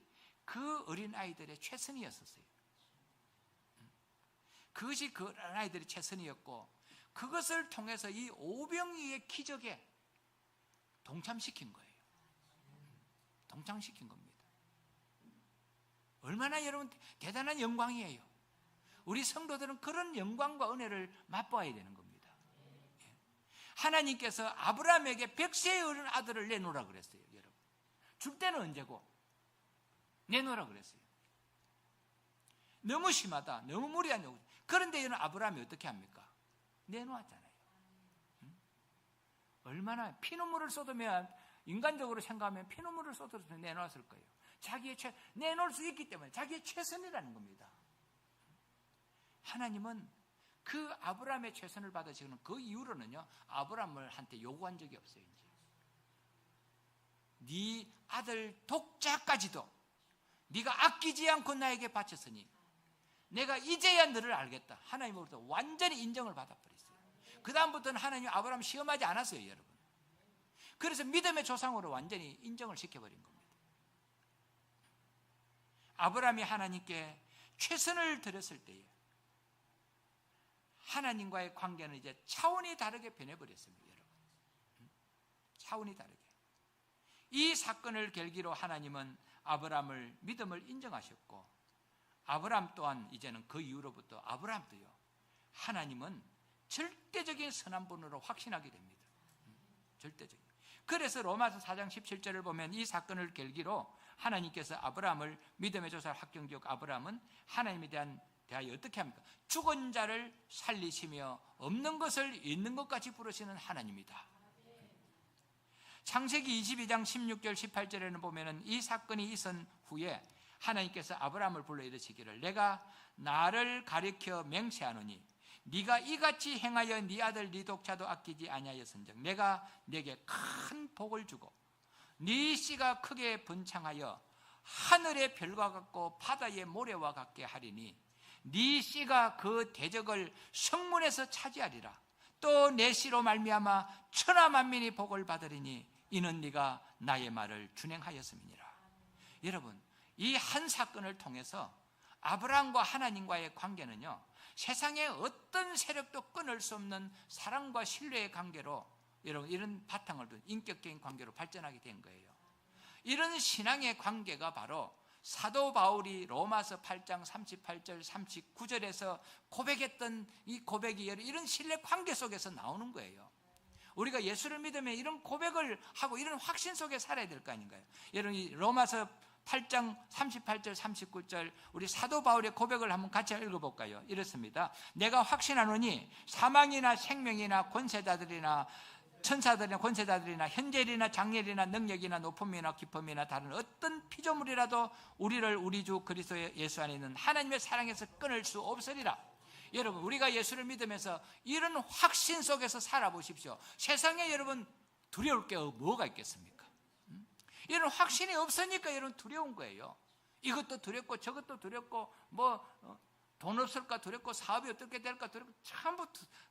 그 어린아이들의 최선이었었어요. 그것이 그 어린아이들의 최선이었고, 그것을 통해서 이 오병이의 기적에 동참시킨 거예요. 동참시킨 겁니다. 얼마나 여러분 대단한 영광이에요. 우리 성도들은 그런 영광과 은혜를 맛보아야 되는 겁니다. 하나님께서 아브라함에게 100세에 어린 아들을 내놓으라 그랬어요. 여러분 줄 때는 언제고 내놓으라 그랬어요. 너무 심하다, 너무 무리한 요구. 그런데 이런 아브라함이 어떻게 합니까? 내놓았잖아요. 얼마나 피눈물을 쏟으면, 인간적으로 생각하면 피눈물을 쏟아서 내놓았을 거예요. 내놓을 수 있기 때문에 자기의 최선이라는 겁니다. 하나님은 그 아브라함의 최선을 받으시는 그 이후로는요, 아브라함을 한테 요구한 적이 없어요. 이제 네 아들 독자까지도 네가 아끼지 않고 나에게 바쳤으니 내가 이제야 너를 알겠다. 하나님으로부터 완전히 인정을 받아버렸어요. 그 다음부터는 하나님 아브라함 시험하지 않았어요, 여러분. 그래서 믿음의 조상으로 완전히 인정을 시켜버린 겁니다. 아브라함이 하나님께 최선을 들였을 때에 하나님과의 관계는 이제 차원이 다르게 변해버렸습니다. 여러분, 차원이 다르게. 이 사건을 계기로 하나님은 아브라함을 믿음을 인정하셨고, 아브라함 또한 이제는 그 이후로부터 아브라함도요, 하나님은 절대적인 선한 분으로 확신하게 됩니다. 절대적인. 그래서 로마서 4장 17절을 보면 이 사건을 계기로 하나님께서 아브라함을 믿음의 조사를 확정지었고, 아브라함은 하나님에 대하여 어떻게 합니까? 죽은 자를 살리시며 없는 것을 있는 것 같이 부르시는 하나님이다. 창세기 22장 16절 18절에는 보면은 이 사건이 있은 후에 하나님께서 아브라함을 불러 이르시기를, 내가 나를 가리켜 맹세하노니 네가 이같이 행하여 네 아들 네 독자도 아끼지 아니하였은즉 내가 네게 큰 복을 주고 네 씨가 크게 번창하여 하늘의 별과 같고 바다의 모래와 같게 하리니 네 씨가 그 대적을 성문에서 차지하리라. 또 내 씨로 말미암아 천하 만민이 복을 받으리니 이는 네가 나의 말을 준행하였음이니라. 여러분, 이 한 사건을 통해서 아브라함과 하나님과의 관계는요, 세상의 어떤 세력도 끊을 수 없는 사랑과 신뢰의 관계로, 여러분, 이런 바탕을 둔 인격적인 관계로 발전하게 된 거예요. 이런 신앙의 관계가 바로 사도 바울이 로마서 8장 38절 39절에서 고백했던 이 고백이 이런 신뢰 관계 속에서 나오는 거예요. 우리가 예수를 믿으면 이런 고백을 하고 이런 확신 속에 살아야 될 거 아닌가요? 여러분, 이 로마서 8장 38절 39절 우리 사도 바울의 고백을 한번 같이 읽어볼까요? 이렇습니다. 내가 확신하노니 사망이나 생명이나 권세자들이나 천사들이나 권세자들이나 현재일이나 장래일이나 능력이나 높음이나 깊음이나 다른 어떤 피조물이라도 우리를 우리 주 그리스도 예수 안에 있는 하나님의 사랑에서 끊을 수 없으리라. 여러분, 우리가 예수를 믿으면서 이런 확신 속에서 살아보십시오. 세상에 여러분 두려울 게 뭐가 있겠습니까? 이런 확신이 없으니까 여러분 두려운 거예요. 이것도 두렵고 저것도 두렵고 돈 없을까 두렵고 사업이 어떻게 될까 두렵고 전부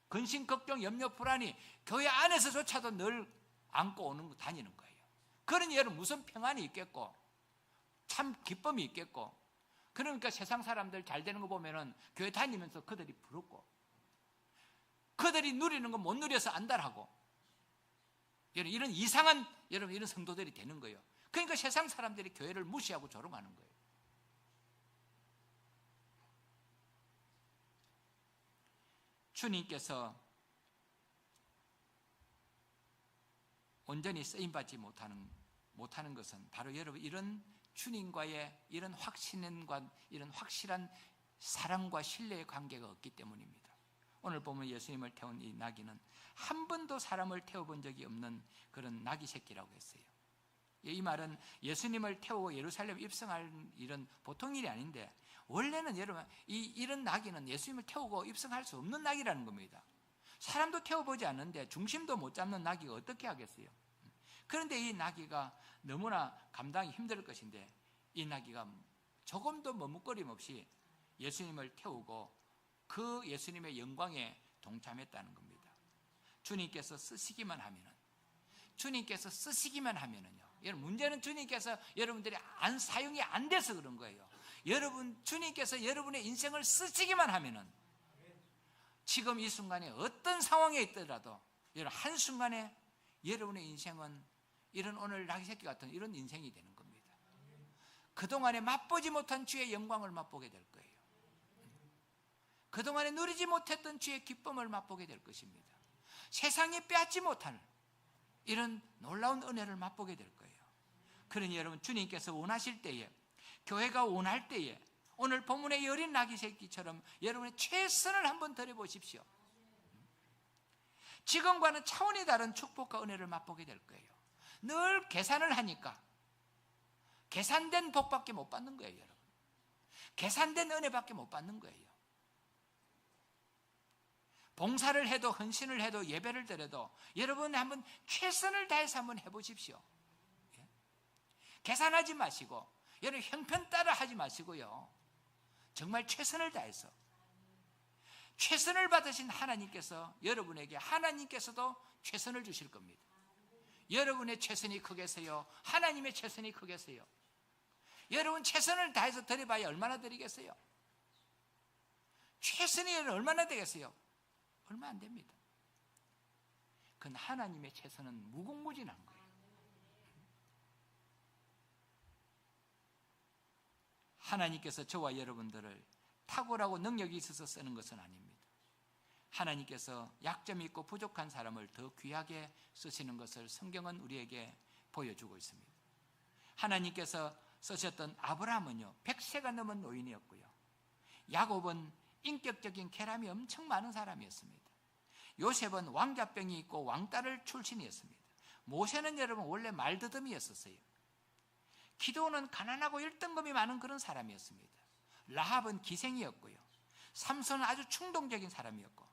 근심 걱정 염려 불안이 교회 안에서조차도 늘 안고 다니는 거예요. 그러니 여러분 무슨 평안이 있겠고 참 기쁨이 있겠고, 그러니까 세상 사람들 잘 되는 거 보면은 교회 다니면서 그들이 부럽고 그들이 누리는 거 못 누려서 안달하고 여러분 이런 이상한 여러분 이런 성도들이 되는 거예요. 그러니까 세상 사람들이 교회를 무시하고 조롱하는 거예요. 주님께서 온전히 쓰임받지 못하는 것은 바로 여러분 이런 주님과의 이런 확신과 이런 확실한 사랑과 신뢰의 관계가 없기 때문입니다. 오늘 보면 예수님을 태운 이 나귀는 한 번도 사람을 태워본 적이 없는 그런 나귀 새끼라고 했어요. 이 말은 예수님을 태우고 예루살렘 입성할 일은 보통 일이 아닌데, 원래는 여러분 이런 나귀는 예수님을 태우고 입성할 수 없는 나귀라는 겁니다. 사람도 태워보지 않는데 중심도 못 잡는 나귀가 어떻게 하겠어요? 그런데 이 나귀가 너무나 감당이 힘들 것인데 이 나귀가 조금도 머뭇거림 없이 예수님을 태우고 그 예수님의 영광에 동참했다는 겁니다. 주님께서 쓰시기만 하면은요. 여러분 문제는 주님께서 여러분들이 사용이 안 돼서 그런 거예요. 여러분 주님께서 여러분의 인생을 쓰시기만 하면은 지금 이 순간에 어떤 상황에 있더라도 여러분 한순간에 여러분의 인생은 이런 오늘 나귀 새끼 같은 이런 인생이 되는 겁니다. 그동안에 맛보지 못한 주의 영광을 맛보게 될 거예요. 그동안에 누리지 못했던 주의 기쁨을 맛보게 될 것입니다. 세상이 빼앗지 못할 이런 놀라운 은혜를 맛보게 될 거예요. 그러니 여러분 주님께서 원하실 때에, 교회가 원할 때에 오늘 본문의 어린 나귀 새끼처럼 여러분의 최선을 한번 다해보십시오. 지금과는 차원이 다른 축복과 은혜를 맛보게 될 거예요. 늘 계산을 하니까 계산된 복밖에 못 받는 거예요. 여러분 계산된 은혜밖에 못 받는 거예요. 봉사를 해도 헌신을 해도 예배를 드려도 여러분 한번 최선을 다해서 한번 해보십시오. 계산하지 마시고 여러분 형편 따라 하지 마시고요. 정말 최선을 다해서 최선을 받으신 하나님께서 여러분에게 하나님께서도 최선을 주실 겁니다. 여러분의 최선이 크겠어요? 하나님의 최선이 크겠어요? 여러분 최선을 다해서 드려봐야 얼마나 드리겠어요? 최선이 얼마나 되겠어요? 얼마 안 됩니다. 그건 하나님의 최선은 무궁무진한 거예요. 하나님께서 저와 여러분들을 탁월하고 능력이 있어서 쓰는 것은 아닙니다. 하나님께서 약점이 있고 부족한 사람을 더 귀하게 쓰시는 것을 성경은 우리에게 보여주고 있습니다. 하나님께서 쓰셨던 아브라함은요 100세가 넘은 노인이었고요, 야곱은 인격적인 쾌감이 엄청 많은 사람이었습니다. 요셉은 왕자병이 있고 왕따를 출신이었습니다. 모세는 여러분 원래 말더듬이었었어요. 기도는 가난하고 일등급이 많은 그런 사람이었습니다. 라합은 기생이었고요, 삼손은 아주 충동적인 사람이었고,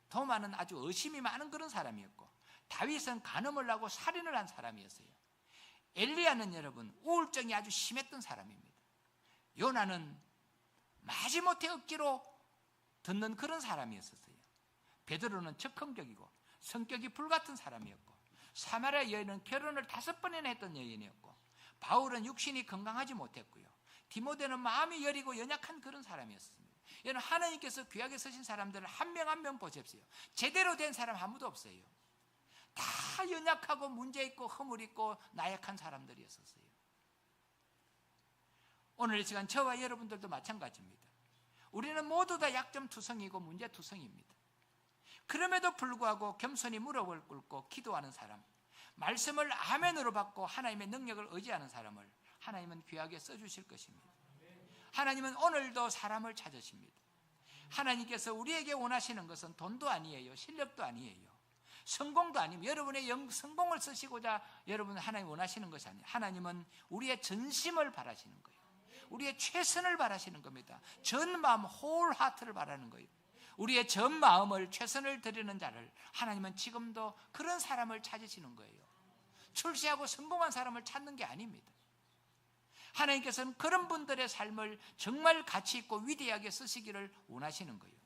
도마는 아주 의심이 많은 그런 사람이었고, 다윗은 간음을 하고 살인을 한 사람이었어요. 엘리야는 여러분 우울증이 아주 심했던 사람입니다. 요나는 마지못해 억지로 듣는 그런 사람이었어요. 베드로는 적극적이고 성격이 불같은 사람이었고, 사마리아 여인은 결혼을 5번이나 했던 여인이었고, 바울은 육신이 건강하지 못했고요, 디모데는 마음이 여리고 연약한 그런 사람이었습니다. 여러분 하나님께서 귀하게 쓰신 사람들을 한 명 한 명 보십시오. 제대로 된 사람 아무도 없어요. 다 연약하고 문제 있고 허물 있고 나약한 사람들이었어요. 오늘 이 시간 저와 여러분들도 마찬가지입니다. 우리는 모두 다 약점투성이고 문제투성입니다. 그럼에도 불구하고 겸손히 무릎을 꿇고 기도하는 사람, 말씀을 아멘으로 받고 하나님의 능력을 의지하는 사람을 하나님은 귀하게 써주실 것입니다. 하나님은 오늘도 사람을 찾으십니다. 하나님께서 우리에게 원하시는 것은 돈도 아니에요, 실력도 아니에요, 성공도 아닙니다. 여러분의 성공을 쓰시고자 여러분 하나님 원하시는 것이 아니에요. 하나님은 우리의 전심을 바라시는 거예요. 우리의 최선을 바라시는 겁니다. 전 마음, 홀 하트를 바라는 거예요. 우리의 전 마음을 최선을 드리는 자를 하나님은 지금도 그런 사람을 찾으시는 거예요. 출세하고 성공한 사람을 찾는 게 아닙니다. 하나님께서는 그런 분들의 삶을 정말 가치 있고 위대하게 쓰시기를 원하시는 거예요.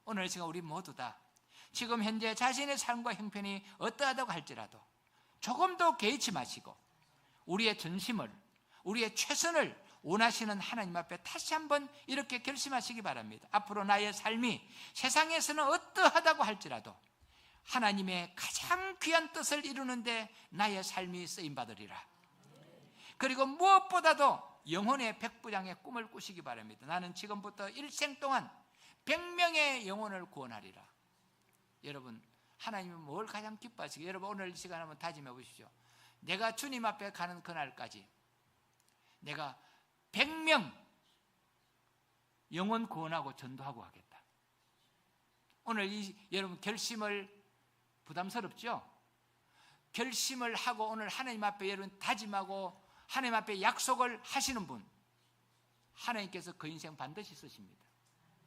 오늘 시간 우리 모두 다 지금 현재 자신의 삶과 형편이 어떠하다고 할지라도 조금 더 개의치 마시고 우리의 전심을, 우리의 최선을 원하시는 하나님 앞에 다시 한번 이렇게 결심하시기 바랍니다. 앞으로 나의 삶이 세상에서는 어떠하다고 할지라도 하나님의 가장 귀한 뜻을 이루는데 나의 삶이 쓰임받으리라. 그리고 무엇보다도 영혼의 백부장의 꿈을 꾸시기 바랍니다. 나는 지금부터 일생 동안 100명의 영혼을 구원하리라. 여러분 하나님은 뭘 가장 기뻐하시게? 여러분 오늘 이 시간 한번 다짐해 보십시오. 내가 주님 앞에 가는 그날까지 내가 100명 영혼 구원하고 전도하고 하겠다. 오늘 이 여러분 결심을, 부담스럽죠? 결심을 하고 오늘 하나님 앞에 여러분 다짐하고 하나님 앞에 약속을 하시는 분, 하나님께서 그 인생 반드시 쓰십니다.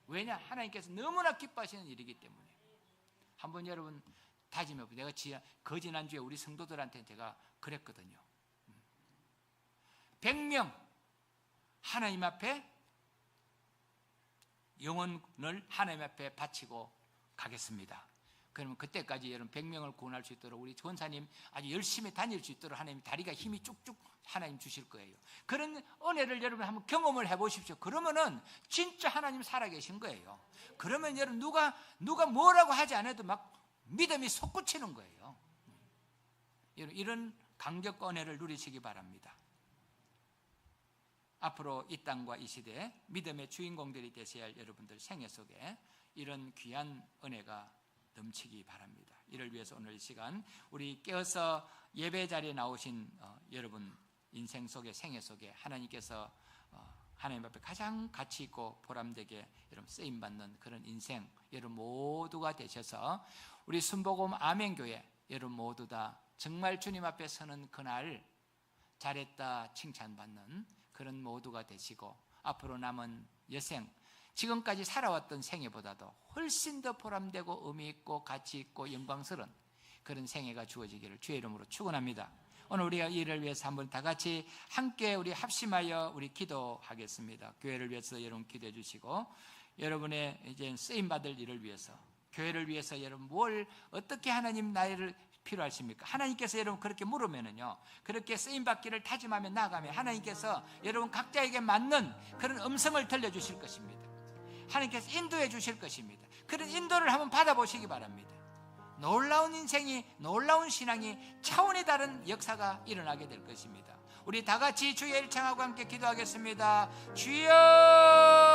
왜냐? 하나님께서 너무나 기뻐하시는 일이기 때문에. 한번 여러분 다짐해 보세요. 내가 거지난주에 우리 성도들한테 제가 그랬거든요. 100명 하나님 앞에 영혼을 하나님 앞에 바치고 가겠습니다. 그러면 그때까지 여러분 100명을 구원할 수 있도록 우리 전사님 아주 열심히 다닐 수 있도록 하나님 다리가 힘이 쭉쭉 하나님 주실 거예요. 그런 은혜를 여러분 한번 경험을 해보십시오. 그러면은 진짜 하나님 살아계신 거예요. 그러면 여러분 누가 뭐라고 하지 않아도 막 믿음이 솟구치는 거예요. 여러분 이런 강력한 은혜를 누리시기 바랍니다. 앞으로 이 땅과 이 시대에 믿음의 주인공들이 되셔야 할 여러분들 생애 속에 이런 귀한 은혜가 넘치기 바랍니다. 이를 위해서 오늘 이 시간 우리 깨어서 예배 자리에 나오신 여러분 인생 속에, 생애 속에 하나님께서 하나님 앞에 가장 가치 있고 보람되게 여러분 쓰임받는 그런 인생 여러분 모두가 되셔서 우리 순복음 아멘교회 여러분 모두 다 정말 주님 앞에 서는 그날 잘했다 칭찬받는 그런 모두가 되시고 앞으로 남은 여생, 지금까지 살아왔던 생애보다도 훨씬 더 보람되고 의미 있고 가치 있고 영광스러운 그런 생애가 주어지기를 주의 이름으로 축원합니다. 오늘 우리가 이를 위해서 한번 다 같이 함께 우리 합심하여 우리 기도하겠습니다. 교회를 위해서 여러분 기도해 주시고 여러분의 이제 쓰임 받을 일을 위해서, 교회를 위해서 여러분 뭘 어떻게 하나님 나를 필요하십니까? 하나님께서 여러분 그렇게 물으면은요, 그렇게 쓰임받기를 다짐하며 나아가면 하나님께서 여러분 각자에게 맞는 그런 음성을 들려주실 것입니다. 하나님께서 인도해 주실 것입니다. 그런 인도를 한번 받아보시기 바랍니다. 놀라운 인생이, 놀라운 신앙이 차원이 다른 역사가 일어나게 될 것입니다. 우리 다 같이 주의 일창하고 함께 기도하겠습니다. 주여